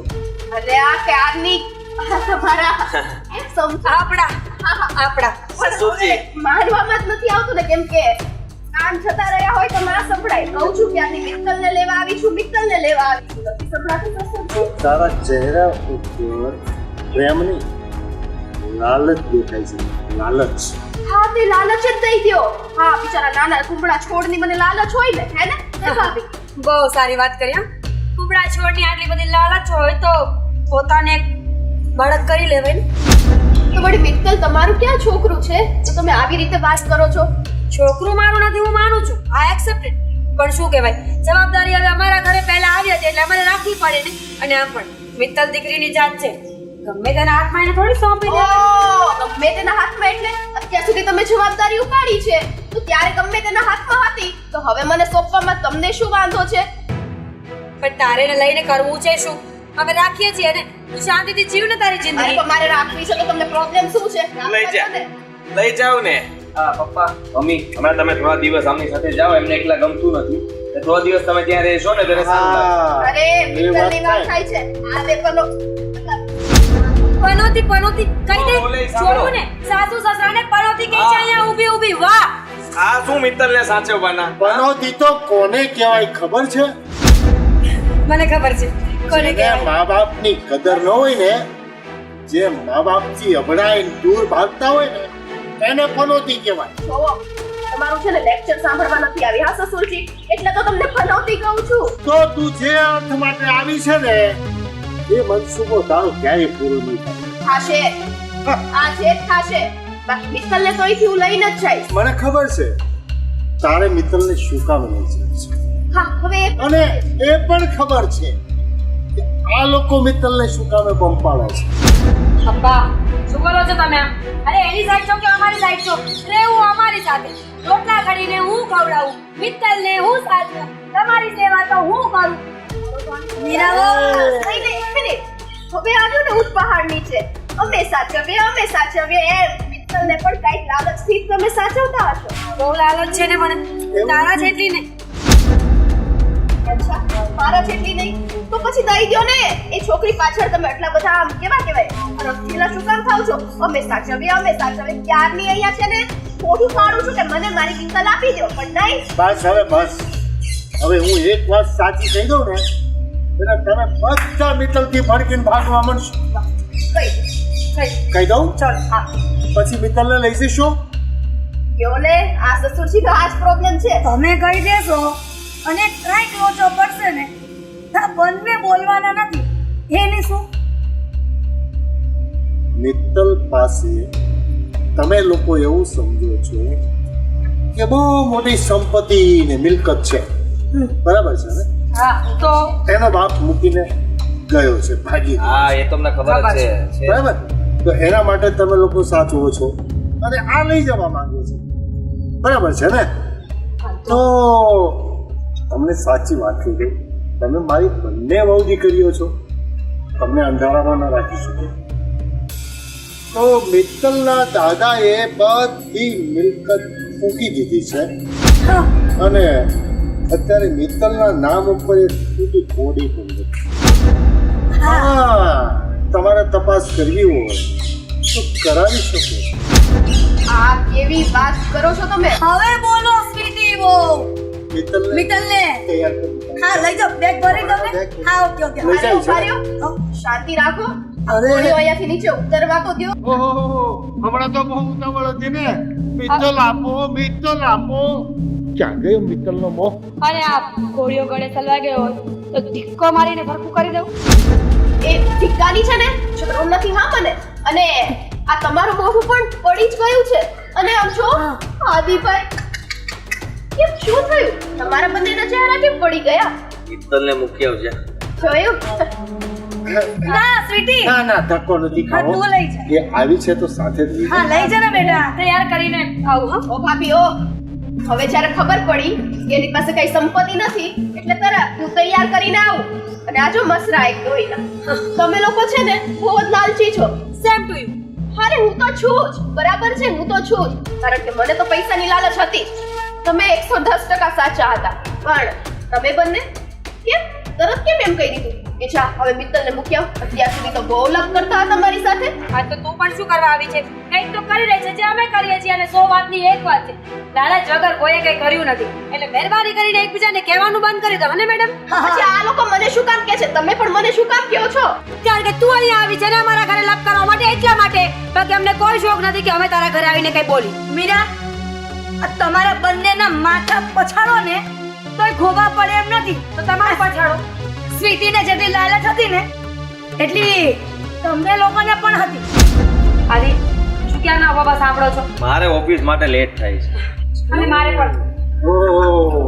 અરે આ ક્યારની તમારા એમ સમજા આપણા સસુરજી. માનવામાં જ નથી આવતું ને કેમ કે કાન છતા રહ્યા હોય તો ના સંભળાય કહું છું ક્યાંથી મિત્તલને લેવા આવી છું મિત્તલને લેવા આવી છું નથી સંભળાતું સસુરજી? તારા ચહેરા ઉપર પ્રેમની લાલચ દેખાય છે લાલચ હા તે લાલચ જ દઈ દ્યો હા બિચારા નાના કુંબળા છોડની મને લાલચ હોય ને હે ને ભાભી બહુ સારી વાત કરી હા કુબડા છોડની આટલી બધી લાલચ હોય તો પોતાને બળદ કરી લેવાય ને તો વળી મિત્તલ તમારું ક્યાં છોકરું છે તો તમે આવી રીતે વાત કરો છો છોકરું મારું નથી હું માનું છું આ એક્સેપ્ટેડ પણ શું કહેવાય જવાબદારી હવે અમારા ઘરે પહેલા આવ્યા છે એટલે અમારે રાખવી પડે ને અને આમ પણ મિત્તલ દીકરીની જાત છે ગમે તેના હાથમાં એને થોડી સોંપી દે ઓ ગમે તેના હાથમાં એટલે અત્યાર સુધી તમે જવાબદારી ઉપાડી છે તો ત્યારે ગમે તેના હાથમાં હતી તો હવે મને સોંપવામાં તમને શું વાંધો છે પણ તારે એને લઈને કરવું છે શું અમે રાખીએ છીએ ને તું શાંતિથી જીવ ને તારી અરે જિંદગી પણ મારે રાખવી છે તો તમને પ્રોબ્લેમ શું છે લઈ જા લઈ જાવ ને હા પપ્પા મમ્મી હમણાં તમે થોડા દિવસ આમની સાથે જાઓ એમને એકલા ગમતું નથી એટલે થોડા દિવસ તમે ત્યાં રહેશો ને ત્યારે સારું લાગશે. હા અરે એ વાત મિત્તલની વાત થાય છે આ બે પનો પનોતી કહી દે ઓલે સાંભળો. છોડું ને સાસુ સસરાને પનોતી કહે છે અહીંયા ઊભી ઊભી વાહ આ શું મિત્તલને સાચવવાના પનોતી તો કોને કહેવાય ખબર છે મને ખબર છે કોને જેને કહેવાય મા બાપની કદર ન હોય ને જે મા બાપથી અભડાઈને દૂર ભાગતા હોય ને એને પનોતી કહેવાય જોવો તમારું છે ને લેક્ચર સાંભળવા નથી આવી હા સસુરજી એટલે તો તમને પનોતી કહું છું તો તું જે અર્થ માટે આવી છે ને એ મનસુબો તારો ક્યારેય પૂરો નહીં થાય થાશે આ જે થાશે બાકી મિત્તલને તો અહીંથી હું લઈને જ જઈશ મને ખબર છે તારે મિત્તલને શું કામ લઈ છે હા હવે અને એ પણ ખબર છે કે આ લોકો મિત્તલને શું કામે પંપાડે છે પપ્પા શું કરો છો તમે અરે એની સાઈડ છો કે અમારી સાઈડ છો રહેવું અમારી સાથે રોટલા ઘડીને હું ખવડાવું મિત્તલને હું સાચવું તમારી સેવા તો હું કરું મીરાવો નહીં નહીં એક મિનિટ હવે આવ્યું ને ઉચ્ચ પહાડ નીચે અમે સાચવીએ એમ મિત્તલને પણ કઈક લાલચથી જ તમે સાચવતા હશો બહુ લાલચ છે ને મને તારા જેટલી ને અચ્છા મારા જેટલી નહીં તો પછી દઈ દ્યો ને એ છોકરી પાછળ તમે આટલા બધા આમ કેવા કહેવાય રખેલા શું કામ થાવ છો અમે સાચવીએ ક્યારની અહીંયા છે ને થોડું સારું છું કે મને મારી મિત્તલ આપી દો પણ નહીં બસ હવે હું એક વાત સાચી કહી દઉં ને એટલે તમે બધા મિત્તલથી ભડકીને ભાગવા માંડશો કહી દઉં ચાલ હા પછી મિત્તલને લઈ જઈશું કયો ને આ સસુરજીનો આ જ પ્રોબ્લેમ છે તમે કહી દેશો અને કાંઈક લોચો પડશે ને તો બંને બોલવાના નથી એની શું મિત્તલ પાસે તમે લોકો એવું સમજો છો કે બહુ મોટી સંપત્તિ ને મિલકત છે બરાબર છે ને હા તો એનો બાપ મૂકીને ગયો છે ભાગી ગયો. હા એ તમને ખબર જ છે બરાબર તો એના માટે તમે લોકો સાચવો છો અને આ લઈ જવા માંગો છો બરાબર છે ને તો તમને સાચી વાત કહી દઉં તમે મારી બંને વહુ દીકરીઓ છો તમને અંધારામાં ન રાખી શકો તો મિત્તલના દાદાએ બધી મિલકત ફૂંકી દીધી છે અને અત્યારે મિત્તલના નામ ઉપર એક મોટી કોડી પણ છે હા તમારે તપાસ કરવી હોય તો કરાવી શકો આ કેવી વાત કરો છો તમે હવે બોલો સ્વીટી વો મિત્તલને તૈયાર કરી હા લઈ જાઓ બેગ ભરી દો ને હા ઓકે લઈ જાઓ છો? શાંતિ રાખો બોલ્યો અહીંયાથી નીચે ઉતરવા તો દ્યો. ઓહો, હમણાં તો બહુ ઉતાવળ હતી ને. મિત્તલ આપો. ક્યાં ગયો મિત્તલનો મોહ? અને આ કોળિયો ગળે સલવાઈ ગયો હોય તો ધિક્કો મારીને ભરખું કરી દઉં. એ ઠીકાની છે ને શરમ નથી હા મને. અને આ તમારું મોઢું પણ પડી જ ગયું છે. અને આમ જો આદિભાઈ કેમ શું થયું? તમારા બંનેના ચહેરા કેમ પડી ગયા? મિત્તલને મૂકી આવજે. જોયું? ના સ્વીટી ના ધક્કો નથી હા ખાવો. તું લઈ જા એ આવી છે તો સાથે જ લઈ હા લઈ જા ને બેટા તૈયાર કરીને આવું હા. ઓ ભાભી ઓ હવે જ્યારે ખબર પડી કે એની પાસે કઈ સંપત્તિ નથી એટલે તરત હું તૈયાર કરીને આવું. અને આ જો મસરા એક દોઈના. તમે લોકો છે ને બહુ જ લાલચી છો. Same to you. અરે હું તો છું જ બરાબર છે હું તો છું જ કારણ કે મને તો પૈસાની લાલચ હતી. તમે 110% સાચા હતા પણ તમે બંને કેમ તરત કેમ એમ કહી દીધું કે જા હવે મિત્તલને મૂકી આવ? અત્યાર સુધી તો બહુ લપ કરતા હતા મારી સાથે. હા તો તું પણ શું કરવા આવી છે? કંઈક તો કરી રહી છે જે અમે કરીએ છીએ અને 100 વાતની એક વાત છે. લાલચ વગર કોઈએ કંઈ કર્યું નથી એટલે મહેરબાની કરીને એકબીજાને કહેવાનું બંધ કરી દો ને મેડમ. પછી આ લોકો મને શું કામ કહે છે? તમે પણ મને શું કામ કહો છો? કારણ કે તું અહીંયા આવી છે ને અમારા ઘરે લપ કરવા માટે એટલા માટે બાકી અમને કોઈ શોખ નથી કે અમે તારા ઘરે આવીને કંઈ બોલી. મીરા આ તમારા બંનેના માથા પછાડો ને તોય ખોબા પડે એમ નથી તો તમારે પછાડો. સ્વીટીને જેટલી લાલચ હતી ને એટલી તમને લોકોને પણ હતી. આદિ શું ક્યાં ના બાબા સાંભળો છો? મારે ઓફિસ માટે લેટ થાય છે. અને મારે પણ. ઓહો.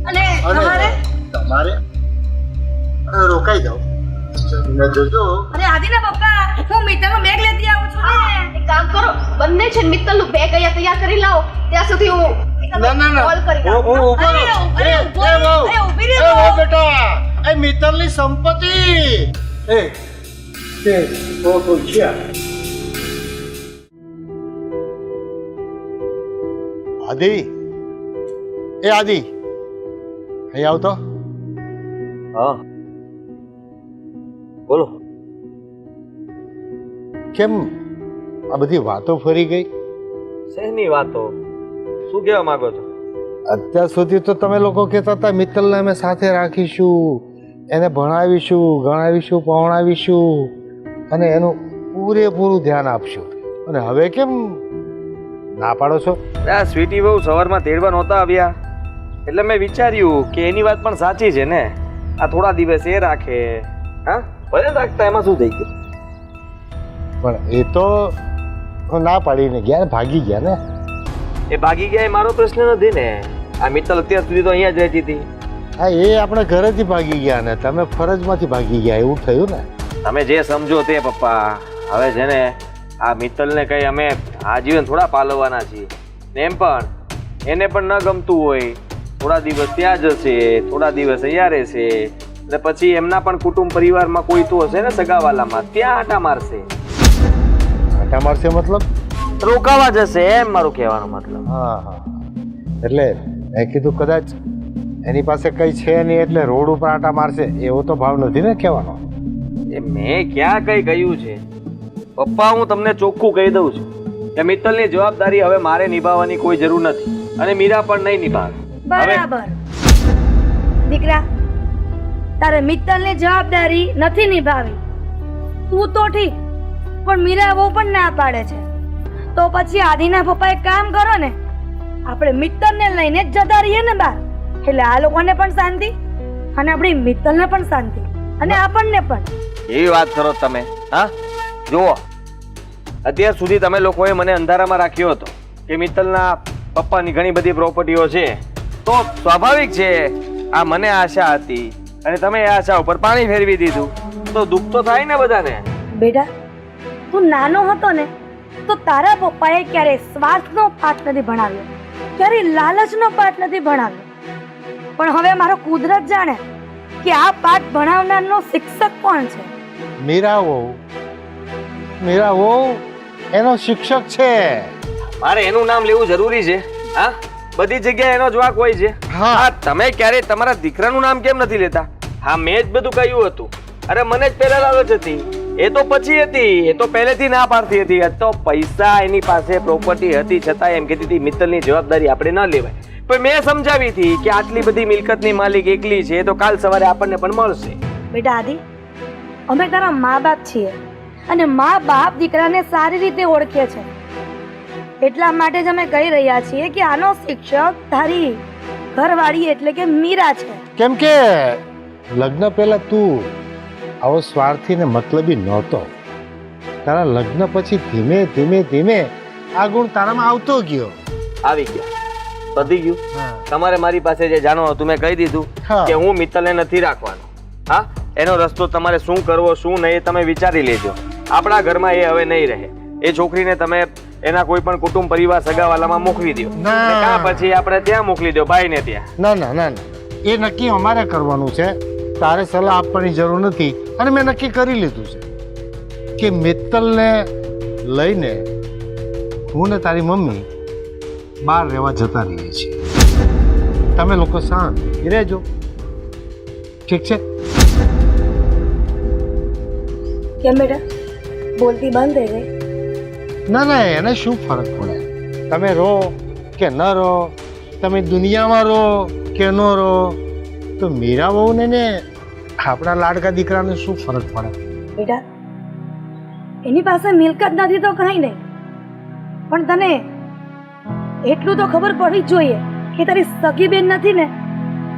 અને અને તમારે તમારે રોકાઈ જાઓ. ને જોજો અરે આદિના પપ્પા હું મિત્રનો બેગ લેતી આવું છું ને. એક કામ કરો બંને છે ને મિત્તલનું બેગ અહીંયા તૈયાર કરી લાવો ત્યાં સુધી હું ના કોલ કરી ઓ લાવું. ઉભો અરે, રહો. અરે, એ, ઉભો એ રહો. વહુ. અરે, ઊભી રહો. એ વહુ બેટા એ મિત્તલની સંપત્તિ તે તો છે આદિ એ આદિ અહીં આવતો. હા બોલો. કેમ આ બધી વાતો ફરી ગઈ? શેની વાતો? શું કહેવા માંગો છો? અત્યાર સુધી તો તમે લોકો કહેતા હતા મિત્તલને અમે સાથે રાખીશું, એને ભણાવીશું, ગણાવીશું, પહોણાવીશું અને એનું પૂરેપૂરું ધ્યાન આપશું. અને હવે કેમ ના પાડો છો? આ સ્વીટી બહુ સવારમાં તેડવા નહોતા આવ્યા એટલે મેં વિચાર્યું કે એની વાત પણ સાચી છે ને. આ થોડા દિવસ એ રાખે. હા ભલે રાખતા એમાં શું થઈ ગયું? પણ એ તો ના પાડીને ગયા ને, ભાગી ગયા ને. એ ભાગી ગયા એ મારો પ્રશ્ન નથી ને. આ મિત્તલ અત્યાર સુધી તો અહીંયા જ રહેતી હતી. હા એ આપણે ઘરેથી ભાગી ગયા ને તમે ફરજમાંથી ભાગી ગયા એવું થયું ને. તમે જે સમજો તે પપ્પા. હવે છે ને આ મિત્તલને કઈ અમે આજીવન થોડા પાલવવાના છીએ ને. એમ પણ એને પણ ન ગમતું હોય થોડા દિવસ ત્યાં જશે, થોડા દિવસ અહીંયા રહેશે એટલે પછી એમના પણ કુટુંબ પરિવારમાં કોઈ તો હશે ને સગાવાલામાં, ત્યાં આટા મારશે. આટા મારશે મતલબ? રોકાવા જશે એમ મારું કહેવાનો મતલબ. હા હા એટલે મેં કીધું કદાચ એની પાસે કઈ છે નહીં એટલે રોડ ઉપર આટા મારશે એવો તો ભાવ નથી ને કહેવાનો. એ મેં ક્યાં કઈ કહ્યું છે પપ્પા? હું તમને ચોખ્ખું કહી દઉં છું કે મિત્તલની જવાબદારી હવે મારે નિભાવવાની કોઈ જરૂર નથી અને મીરા પણ નહીં નિભાવે. બરાબર દીકરા તારે મિત્તલની જવાબદારી નથી નિભાવી. તું તો ઠીક પણ મીરા બહુ પણ ના પાડે છે. તો પછી આદિના પપ્પા એક કામ કરો ને, આપણે મિત્તલને લઈને જ જતા રહીએ ને બહાર. એટલે આ લોકોને પણ શાંતિ અને આપણી મિત્તલને પણ શાંતિ અને આપણને પણ. એવી વાત કરો તમે. હા જુઓ અત્યાર સુધી તમે લોકોએ મને અંધારામાં રાખ્યો હતો કે મિત્તલના પપ્પાની ઘણી બધી પ્રોપર્ટીઓ છે તો સ્વાભાવિક છે આ મને આશા હતી અને તમે એ આશા ઉપર પાણી ફેરવી દીધું તો દુઃખ તો થાય ને બધાને. બેટા તું નાનો હતો ને તો તારા પપ્પાએ ક્યારે સ્વાર્થનો પાઠ નથી ભણાવ્યો, ક્યારે લાલચનો પાઠ નથી ભણાવ્યો. પણ હવે મારો કુદરત જાણે કે આ પાઠ ભણાવનારનો શિક્ષક કોણ છે. મીરા વહુ એનો શિક્ષક છે. મારે એનું નામ લેવું જરૂરી છે? હા બધી જગ્યાએ એનો જ વાંક હોય છે. હા તમે ક્યારે તમારા દીકરાનું નામ કેમ નથી લેતા? હા મેં જ બધું કહ્યું હતું. અરે મને જ પહેલા લાલચ હતી, એ તો પછી હતી, એ તો પહેલેથી ના પાડતી હતી. તો પૈસા એની પાસે પ્રોપર્ટી હતી છતાં એમ કહેતી હતી મિત્તલની જવાબદારી આપણે ન લેવાય. પણ મેં સમજાવી હતી કે આટલી બધી મિલકતની માલિક એકલી છે તો કાલ સવારે આપણને પણ મળશે. બેટા આદિ અમે તારા મા બાપ છીએ અને મા બાપ દીકરાને સારી રીતે ઓળખે છે. એટલા માટે જ અમે કહી રહ્યા છીએ કે આનો શિક્ષક તારી ઘરવાળી એટલે કે મીરા છે. કેમ કે લગ્ન પહેલા તું આવો સ્વાર્થી ને મતલબી નહોતો. તારા લગ્ન પછી ધીમે ધીમે ધીમે આ ગુણ તારામાં આવતો ગયો. આવી ગયા, પતી ગયું. તમારે મારી પાસે જે જાણવાનું હતું મેં કહી દીધું હા. કે હું મિત્તલને નથી રાખવાનો. હા, એનો રસ્તો તમારે શું કરવો શું નહીં એ તમે વિચારી લેજો. આપણા ઘરમાં એ હવે નહીં રહે. એ છોકરીને તમે એના કોઈ પણ કુટુંબ પરિવાર સગાવાલામાં મોકલી દો. ના. અને કાં પછી આપણે ત્યાં મોકલી દો, ભાઈને ત્યાં. ના ના ના ના, એ નક્કી અમારે કરવાનું છે. તારે સલાહ આપવાની જરૂર નથી. અને મેં નક્કી કરી લીધું છે કે મિત્તલને લઈને હું ને તારી મમ્મી બહાર રહેવા જતા રહીએ છીએ. તમે લોકો શાંત રહેજો, ઠીક છે? કેમ બેટા બોલતી બંધ થઈ ગઈ? ના ના, એને શું ફરક પડે? તમે રહો કે ન રહો, તમે દુનિયામાં રહો કે ન રહો, તો મીરા વહુને ને આપણા લાડકા દીકરાને શું ફરક પડે? બેટા એની પાસે મિલકત નથી તો કાંઈ નહીં, પણ તને એટલું તો ખબર પડવી જ જોઈએ કે તારી સગી બેન નથી ને,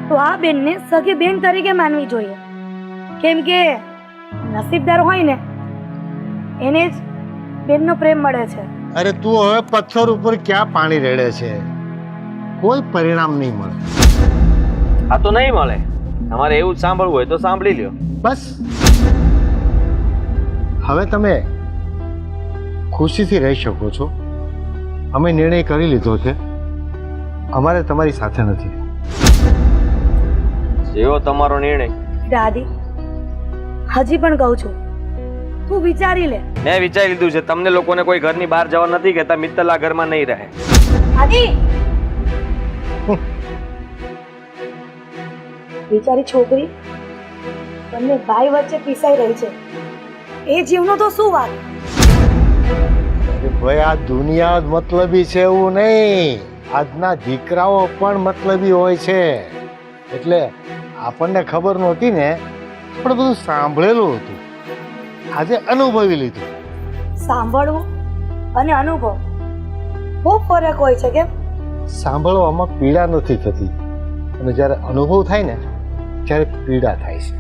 તો આ બેનને સગી બેન તરીકે માનવી જોઈએ. કેમ કે નસીબદાર હોય ને એને જ બેનનો પ્રેમ મળે છે. અરે તું હવે પથ્થર ઉપર ક્યાં પાણી રેડે છે? કોઈ પરિણામ નહીં મળે. આ તો નહીં મળે. તમારે એવું જ સાંભળવું હોય તો સાંભળી લ્યો. બસ હવે તમે ખુશીથી રહી શકો છો. અમે નિર્ણય કરી લીધો છે, અમારે તમારી સાથે નથી. જેવો તમારો નિર્ણય. દાદી હજી પણ કહું છું, તું વિચારી લે. મેં વિચારી લીધું છે. તમને લોકોને કોઈ ઘરની બહાર જવા નથી કહેતા. મિત્તલ આ ઘરમાં નહીં રહે. આદિ બિચારી છોકરી બંને ભાઈ વચ્ચે પીસાઈ રહી છે. એ જીવનો તો શું વાત? ભાઈ આ દુનિયા જ મતલબી છે એવું નહીં. આજના દીકરાઓ પણ મતલબી હોય છે. એટલે આપણને ખબર નહોતી ને, પણ બધું સાંભળેલું હતું. આજે અનુભવી લીધું. સાંભળવું અને અનુભવ બહુ ફરક હોય છે. કેમ? સાંભળવામાં પીડા નથી થતી, અને જ્યારે અનુભવ થાય ને ત્યારે પીડા થાય છે.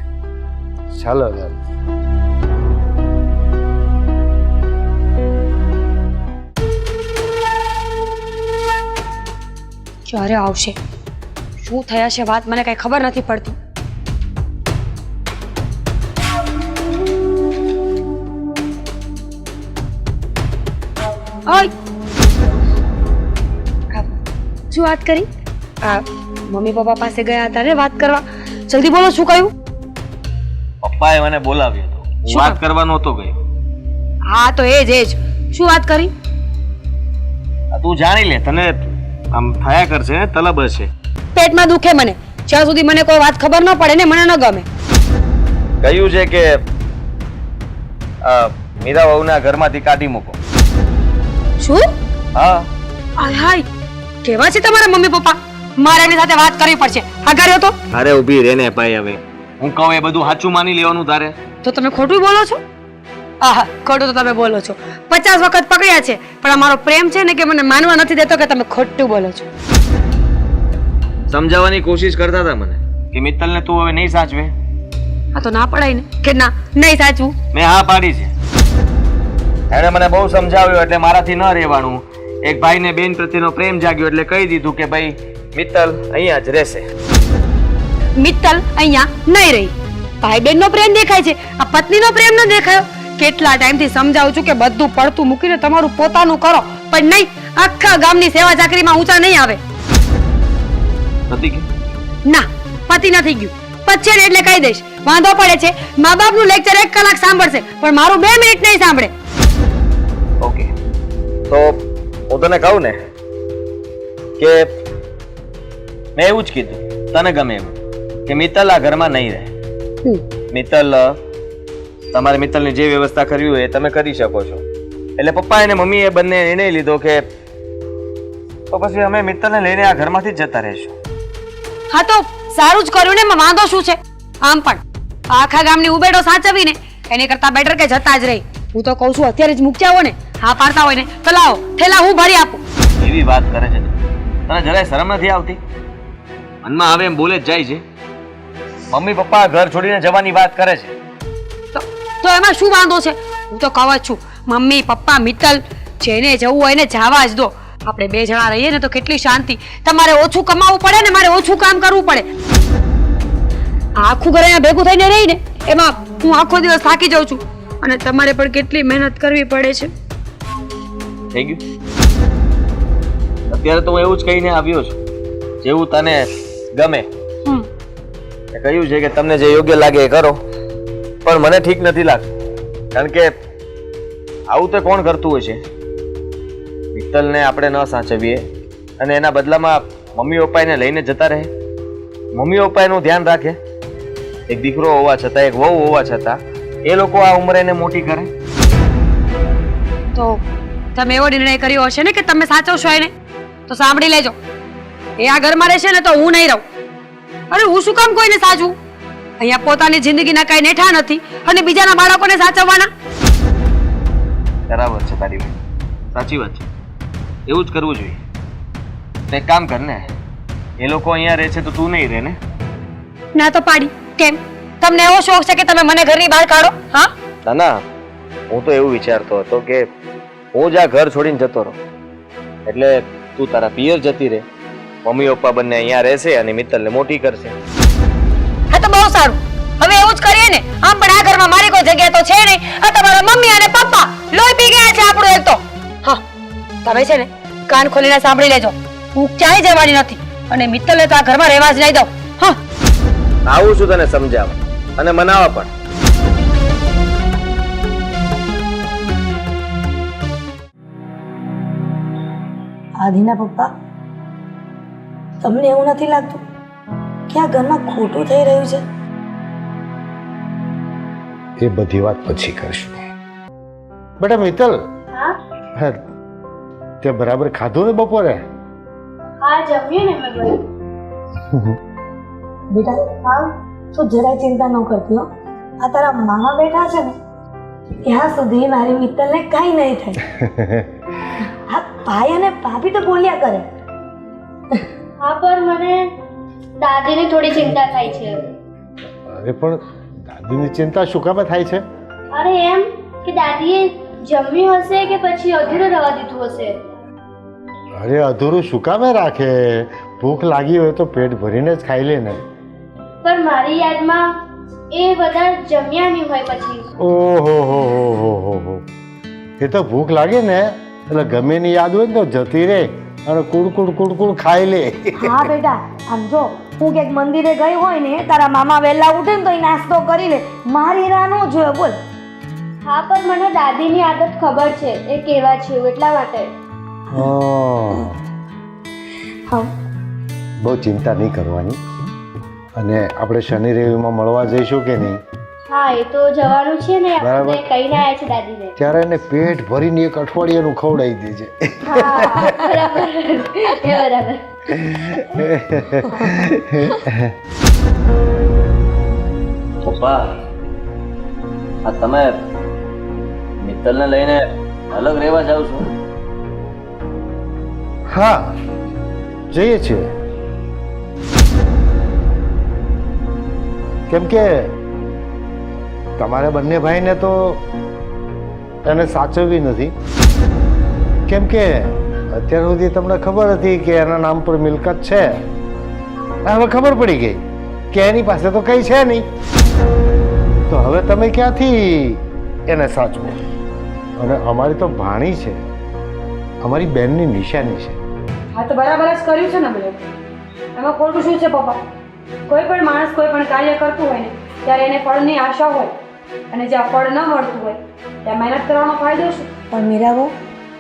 ચાલો હવે. ક્યારે આવશે? શું થયા છે વાત મને કઈ ખબર નથી પડતી. ઓય! શું વાત કરી? મમ્મી પપ્પા પાસે ગયા હતા ને વાત કરવા. જલ્દી બોલો, શું કહ્યું? પપ્પાએ મને બોલાવ્યો હતો. શું? વાત કરવા નહોતો ગયો. હા તો એ જ શું વાત કરી? આ તું જાણી લે. તને આમ થયા કરશે ને, તલબ હશે. પેટમાં દુખે મને. જ્યાં સુધી મને કોઈ વાત ખબર ન પડે ને મને ન ગમે. કહ્યું છે કે મીરા વહુના ઘરમાંથી કાઢી મૂકો. શું? હા. હાય હાય, કેવા છે તમારા મમ્મી પપ્પા? મારે એની સાથે વાત કરવી પડશે. હા કર્યો તો? અરે ઊભી રહે ને ભાઈ. હવે હું કહું એ બધું સાચું માની લેવાનું તારે. તો તમે ખોટું બોલો છો? આહા, ખોટું તો તમે બોલો છો. 50 વખત પકડ્યા છે, પણ અમારો પ્રેમ છે ને કે મને માનવા નથી દેતો કે તમે ખોટું બોલો છો. સમજાવવાની કોશિશ કરતા હતા મને કે મિત્તલને તું હવે નહીં સાચવે. આ તો ના પડાય ને કે ના નહીં સાચવું. મેં હા પાડી છે. એણે મને બહુ સમજાવ્યું એટલે મારાથી ન રહેવાનું. એક ભાઈને બેન પ્રત્યેનો પ્રેમ જાગ્યો એટલે કહી દીધું કે ભાઈ મિત્તલ અહીંયા જ રહેશે. મિત્તલ અહીંયા નહીં રહી. ભાઈ બહેનનો પ્રેમ દેખાય છે, આ પત્નીનો પ્રેમ ન દેખાયો. કેટલા ટાઈમથી સમજાવું છું કે બધું પડતું મૂકીને તમારું પોતાનું કરો, પણ નહીં. આખા ગામની સેવા ચાકરીમાં ઊંચા નહીં આવે. નથી કે ના, પતિ નથી ગયું. પતશે ને એટલે કહી દઈશ. વાંધો પડે છે, મા બાપનું લેક્ચર 1 કલાક સાંભળશે, પણ મારું 2 મિનિટ નહીં સાંભળે. ઓકે, તો હું તને કહું ને કે મેં એવું જ કીધું તને ગમે એવું કે મિત્તલ આ ઘરમાં નહીં રહે. મિત્તલ તમારે મિત્તલની જે વ્યવસ્થા કરવી હોય એ તમે કરી શકો છો. એટલે પપ્પા અને મમ્મીએ બંને નિર્ણય લીધો કે તો પછી અમે મિત્તલને લઈને આ ઘરમાંથી જ જતા રહીશું. હા તો સારું જ કર્યું ને, એમાં વાંધો શું છે? આમ પણ આખા ગામની ઉબેડો સાચવીને એની કરતા બેટર કે જતા જ રહી. હું તો કહું છું અત્યારે જ મૂક્યા હોય ને, હા પાડતા હોય ને તો લાવો થેલા હું ભરી આપું. એવી વાત કરે છે તને જરાય શરમ નથી આવતી? મનમાં આવે એમ બોલે જ જાય છે. મમ્મી પપ્પા ઘર છોડીને જવાની વાત કરે છે. તો એમાં શું વાંધો છે? હું તો કહું જ છું મમ્મી પપ્પા મિત્તલ જેને જવું હોય ને જવા જ દો. આપણે બે જણા રહીએ ને તો કેટલી શાંતિ. તમારે ઓછું કમાવું પડે ને મારે ઓછું કામ કરવું પડે. આખું ઘર અહીંયા ભેગું થઈને રહી ને એમાં હું આખો દિવસ થાકી જાઉં છું અને તમારે પણ કેટલી મહેનત કરવી પડે છે. થઈ ગયું? અત્યારે તો હું એવું જ કહીને આવ્યો છું જેવું તને ગમે. હમ મેં કહ્યું છે કે તમને જે યોગ્ય લાગે એ કરો, પણ મને ઠીક નથી લાગતું. કારણ કે આવું તો કોણ કરતું હોય છે? મિત્તલને આપણે ન સાચવીએ અને એના બદલામાં મમ્મી પપ્પા એને લઈને જતા રહે. મમ્મી પપ્પા એનું ધ્યાન રાખે. એક દીકરો હોવા છતાં, એક વહુ હોવા છતાં એ લોકો આ ઉંમરે એને મોટી કરે. તો તમે એવો નિર્ણય કર્યો હશે ને કે તમે સાચવશો એને, તો સાંભળી લેજો. એ આ ઘરમાં રહેશે ને તો હું નહીં રહું. અરે હું શું કામ કોઈને સાચવું? અહીંયા પોતાની જિંદગીના કઈ નેઠા નથી અને બીજાના બાળકોને સાચવવાના. બરાબર છે તારી વાત, સાચી વાત છે. એવું જ કરવું જોઈએ. તો એક કામ કર ને, એ લોકો અહીંયા રહે છે તો તું નહીં રહે ને? ના તો પાડી. કેમ? તમને એવો શોખ છે કે તમે મને ઘરની બહાર કાઢો? હા ના ના, હું તો એવું વિચારતો હતો કે હું જ આ ઘર છોડીને જતો રહું એટલે તું તારા પિયર જતી રહે, મમ્મી પપ્પા બંને અહીંયા રહેશે અને મિત્તલને મોટી કરશે. હા તો બહુ સારું. હવે એવું જ કરીએ ને. આમ પણ આ ઘરમાં મારી કોઈ જગ્યા તો છે નહીં. આ તમારા મમ્મી અને પપ્પા લોહી પી ગયા છે આપણું એક તો. હા તમે છે ને કાન ખોલીને સાંભળી લેજો. હું ક્યાંય જવાની નથી અને મિત્તલને તો આ ઘરમાં રહેવા જ નહીં દઉં. હા આવું છું તને સમજાવવા અને મનાવવા પણ. આદિના પપ્પા, તમને એવું નથી લાગતું કે આ ઘરમાં ખોટું થઈ રહ્યું છે? એ બધી વાત પછી કરશું. બેટા મિત્તલ, હા તે બરાબર ખાધું ને બપોરે? હા જમ્યું ને મેં ભાઈ. બેટા હા, તું જરાય ચિંતા ન કરતી હો. આ તારા મામા બેઠા છે ને ત્યાં સુધી મારી મિત્તલને કાંઈ નહીં થાય. હા ભાઈ અને ભાભી તો બોલ્યા કરે. હા પણ મને દાદીની થોડી ચિંતા થાય છે. અરે પણ દાદીની ચિંતા શું કામ થાય છે? અરે એમ કે દાદીએ જમ્યું હશે કે પછી અધૂરું રહેવા દીધું હશે. અરે અધૂરું શું કામે રાખે? ભૂખ લાગી હોય તો પેટ ભરીને જ ખાઈ લે ને. પણ મારી યાદમાં એ બધા જમ્યા નહીં હોય પછી. ઓહો હો હો હો હો, એ તો ભૂખ લાગે ને એટલે ગમે ની યાદ હોય ને તો જતી રે અને કુડકુડ કુડકુડ ખાઈ લે. હા બેટા, આમ જો હું ક્યાંક મંદિરે ગઈ હોય ને તારા મામા વહેલા ઉઠે ને તો એ નાસ્તો કરી લે. મારી રાહ ન જોયો બોલ. હા પણ મને દાદીની આદત ખબર છે એ કેવા છે એટલા માટે. હા બહુ ચિંતા નહીં કરવાની. અને આપણે શનિ રવિમાં મળવા જઈશું કે નહીં? હા એ તો જવાનું છે ને, બરાબર. આપણે કહીને આવ્યા છે દાદીને. ત્યારે એને પેટ ભરીને એક અઠવાડિયાનું ખવડાવી દેજે. હા બરાબર એ બરાબર. પપ્પા, આ તમે મિત્તલને લઈને અલગ રહેવા જાવ છો? હા જઈએ છીએ. કેમ કે તમારે બંને ભાઈને તો એને સાચવવી નથી. કેમ કે અત્યાર સુધી તમને ખબર હતી કે એના નામ પર મિલકત છે. હવે ખબર પડી ગઈ કે એની પાસે તો કઈ છે નહીં. તો હવે તમે ક્યાંથી એને સાચવો? અને અમારી તો ભાણી છે, અમારી બેનની નિશાની છે. હા તો બરાબર જ કર્યું છે ને બધું. એમાં ખોટું શું છે પપ્પા? કોઈ પણ માણસ કોઈ પણ કાર્ય કરતું હોય ને ત્યારે એને ફળની આશા હોય અને જ્યાં ફળ ન મળતું હોય ત્યાં મહેનત કરવાનો ફાયદો શું? પણ મીરાબો,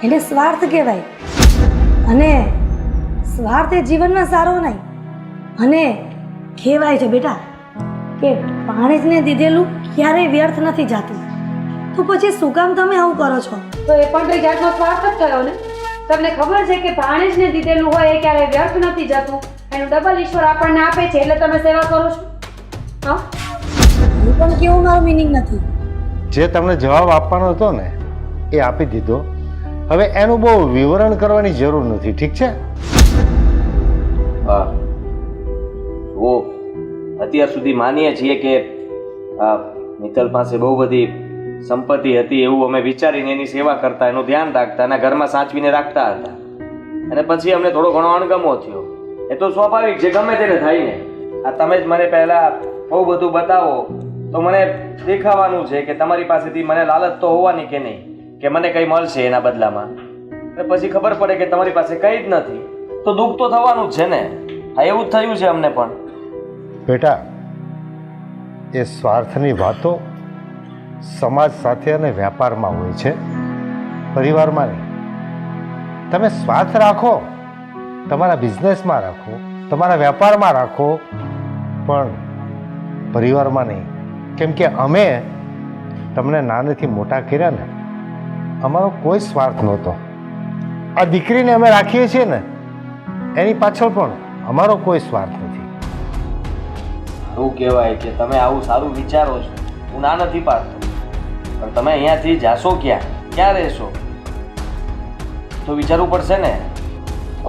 એને સ્વાર્થ કહેવાય અને સ્વાર્થ એ જીવનમાં સારો નહીં. અને કહેવાય છે બેટા કે પાણીને દીધેલું ક્યારેય વ્યર્થ નથી જાતું. તો પછી શું કામ તમે આવું કરો છો? તો એ પણ કઈ જાતનો સ્વાર્થ જ કર્યો ને. તમને ખબર છે કે ભાણેજને દીધેલું હોય એ ક્યારેય વ્યર્થ નથી જતું. એનું ડબલ ઈશ્વર આપણને આપે છે એટલે તમે સેવા કરો છો. હા એ પણ કેવું મારું મિનિંગ નથી. જે તમને જવાબ આપવાનો હતો ને એ આપી દીધો. હવે એનું બહુ વિવરણ કરવાની જરૂર નથી, ઠીક છે? હા જુઓ, અત્યાર સુધી માનીએ છીએ કે મિત્તલ પાસે બહુ બધી સંપત્તિ હતી એવું અમે વિચારીને એની સેવા કરતા, એનું ધ્યાન રાખતા અને ઘરમાં સાચવીને રાખતા હતા. અને પછી અમને થોડો ઘણો અણગમો થયો. એ તો સ્વાભાવિક છે, ગમે તેને થાય ને. આ તમે જ મને પહેલા બહુ બધું બતાવો તો મને દેખાવાનું છે કે તમારી પાસેથી મને લાલચ તો હોવાની કે નહીં, કે મને કંઈ મળશે એના બદલામાં. અને પછી ખબર પડે કે તમારી પાસે કંઈ જ નથી તો દુઃખ તો થવાનું જ છે ને. હા એવું જ થયું છે અમને પણ. બેટા, એ સ્વાર્થની વાતો સમાજ સાથે અને વેપારમાં હોય છે, પરિવારમાં નહીં. તમે સ્વાર્થ રાખો, તમારા બિઝનેસમાં રાખો, તમારા વેપારમાં રાખો, પણ પરિવારમાં નહીં. કેમ કે અમે તમને નાનેથી મોટા કર્યા ને, અમારો કોઈ સ્વાર્થ નહોતો. આ દીકરીને અમે રાખીએ છીએ ને, એની પાછળ પણ અમારો કોઈ સ્વાર્થ નથી. એવું કહેવાય કે તમે આવું સારું વિચારો છો, હું ના નથી પાડતો, પણ તમે અહીંયાથી જાશો ક્યાં રહેશો તો વિચારવું પડશે ને.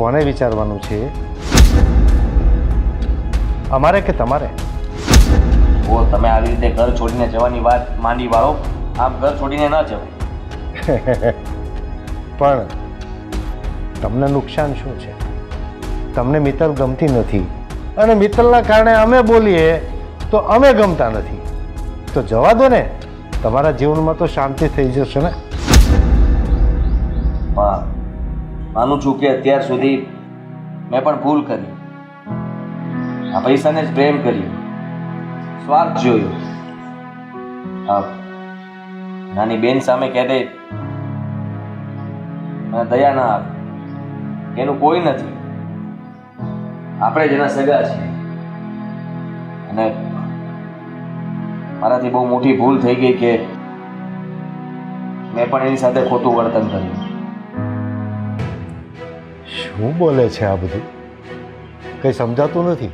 કોને વિચારવાનું છે? અમારે કે તમારે? ઓ તમે આવી રીતે ઘર છોડીને જવાની વાત માંડી વાળો. આમ ઘર છોડીને ન જવાય. પણ તમને નુકસાન શું છે? તમને મિત્તલ ગમતી નથી અને મિત્તલના કારણે અમે બોલીએ તો અમે ગમતા નથી. તો જવા દો ને, તમારા જીવનમાં તો શાંતિ થઈ જશે ને. હા માનું છું કે અત્યાર સુધી મેં પણ ભૂલ કરી. આ પૈસાને જ પ્રેમ કર્યો, સ્વાર્થ જોયો. હા નાની બેન સામે ક્યારેય મને દયા ના આવે. એનું કોઈ નથી, આપણે જ એના સગા છીએ. અને મારાથી બહુ મોટી ભૂલ થઈ ગઈ કે મેં પણ એની સાથે ખોટું વર્તન કર્યું. શું બોલે છે આ બધું? કંઈ સમજાતું નથી.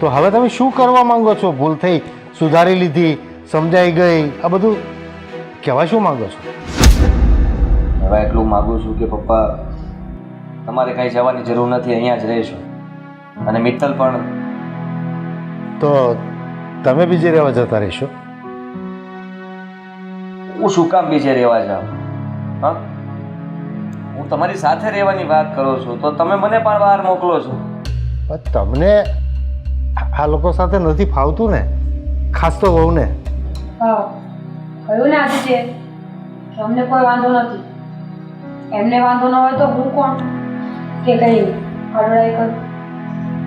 તો હવે તમે શું કરવા માંગો છો? ભૂલ થઈ, સુધારી લીધી, સમજાઈ ગઈ, આ બધું કહેવા શું માંગો છો? હવે એટલું માગું છું કે પપ્પા તમારે કાંઈ જવાની જરૂર નથી, અહીંયા જ રહેશો. અને મિત્તલ પણ. તો તમે બીજે રહેવા જતા રહેશો? હું શું કામ બીજે રહેવા જાઉં? હા હું તમારી સાથે રહેવાની વાત કરું છું તો તમે મને પણ બહાર મોકલો છો. પણ તમને આ લોકો સાથે નથી ફાવતું ને, ખાસ તો વહુને. હા કહ્યું ને આજે કે અમને કોઈ વાંધો નથી, એમને વાંધો ન હોય તો હું કોણ કે કઈ અડડાઈ કર.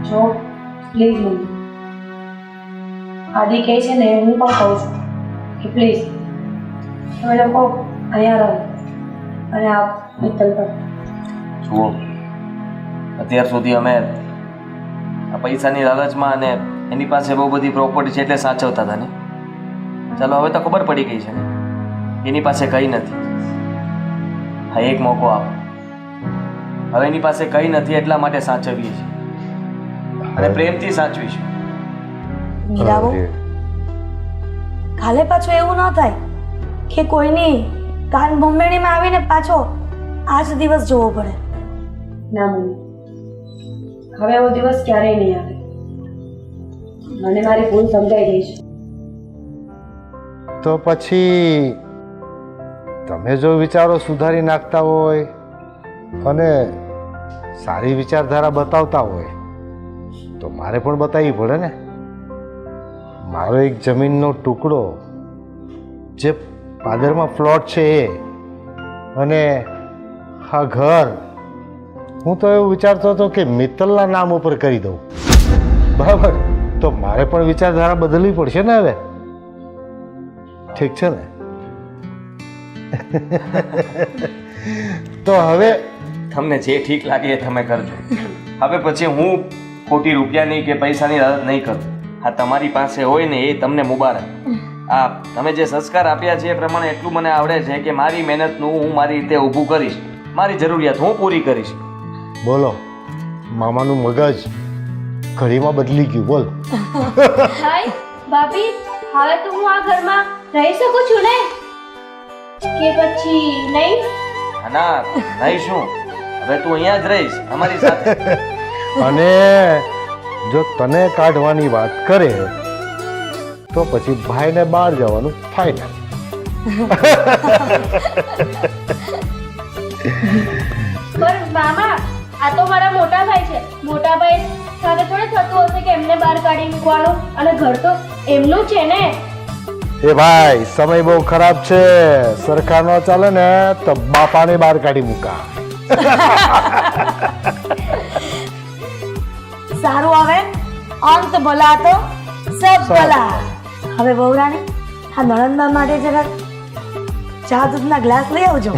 જો પ્લીઝ મમ્મી, આદિ કહે છે ને હું પણ કહું છું કે પ્લીઝ તમે લોકો અહીંયા રહો અને આ મિત્તલ પર. જુઓ અત્યાર સુધી અમે આ પૈસાની લાલચમાં અને એની પાસે બહુ બધી પ્રોપર્ટી છે એટલે સાચવતા હતા ને. ચાલો હવે તો ખબર પડી ગઈ છે ને એની પાસે કંઈ નથી. હા એક મોકો આપો. હવે એની પાસે કંઈ નથી એટલા માટે સાચવીએ છીએ અને પ્રેમથી સાચવીશું. મીરાબો, કાલે પાછું એવું ન થાય કે કોઈની કાન ભંભેણીમાં આવીને પાછો આ જ દિવસ જોવો પડે. ના મમ્મી, હવે એવો દિવસ ક્યારેય નહીં આવે. મને મારી ભૂલ સમજાઈ ગઈ છે. તો પછી તમે જો વિચારો સુધારી નાખતા હોય અને સારી વિચારધારા બતાવતા હોય તો મારે પણ બતાવવી પડે ને. મારો એક જમીનનો ટુકડો જે પાદરમાં પ્લોટ છે એ અને આ ઘર હું તો એવું વિચારતો હતો કે મિત્તલના નામ ઉપર કરી દઉં. બરાબર, તો મારે પણ વિચારધારા બદલવી પડશે ને હવે. ઠીક છે ને? તો હવે તમને જે ઠીક લાગે એ તમે કરજો. હવે પછી હું ખોટી રૂપિયાની કે પૈસાની લાલચ નહીં કરું. હા તમારી પાસે હોય ને એ તમને મુબારક. આ તમે જે સંસ્કાર આપ્યા છે એ પ્રમાણે એટલું મને આવડે છે કે મારી મહેનતનું હું મારી રીતે ઊભું કરીશ, મારી જરૂરિયાત હું પૂરી કરીશ. બોલો, મામાનું મગજ ઘડીમાં બદલી ગયું. બોલ. હાય ભાભી, હવે તો હું આ ઘરમાં રહી શકું છું ને? કે પછી નહીં? ના નહીં શું, હવે તું અહીંયા જ રહીશ અમારી સાથે. અને જો તને કાઢવાની વાત કરે તો પછી ભાઈને બહાર જવાનું ફાઇનલ. પણ મામા આ તો મારા મોટા ભાઈ છે. મોટા ભાઈ સાથે થોડે થતું હશે કે એમને બહાર કાઢી મૂકવાનું, અને ઘર તો એમનું છે ને. એ ભાઈ સમય બહુ ખરાબ છે, સરખા ન ચાલે ને તો બાપાને બહાર કાઢી મૂકા. સારું હવે અંત ભલા તો સબ ભલા. હવે બહુરાણી આ નણંદબા માટે જરા ચા દૂધના ગ્લાસ લઈ આવજો.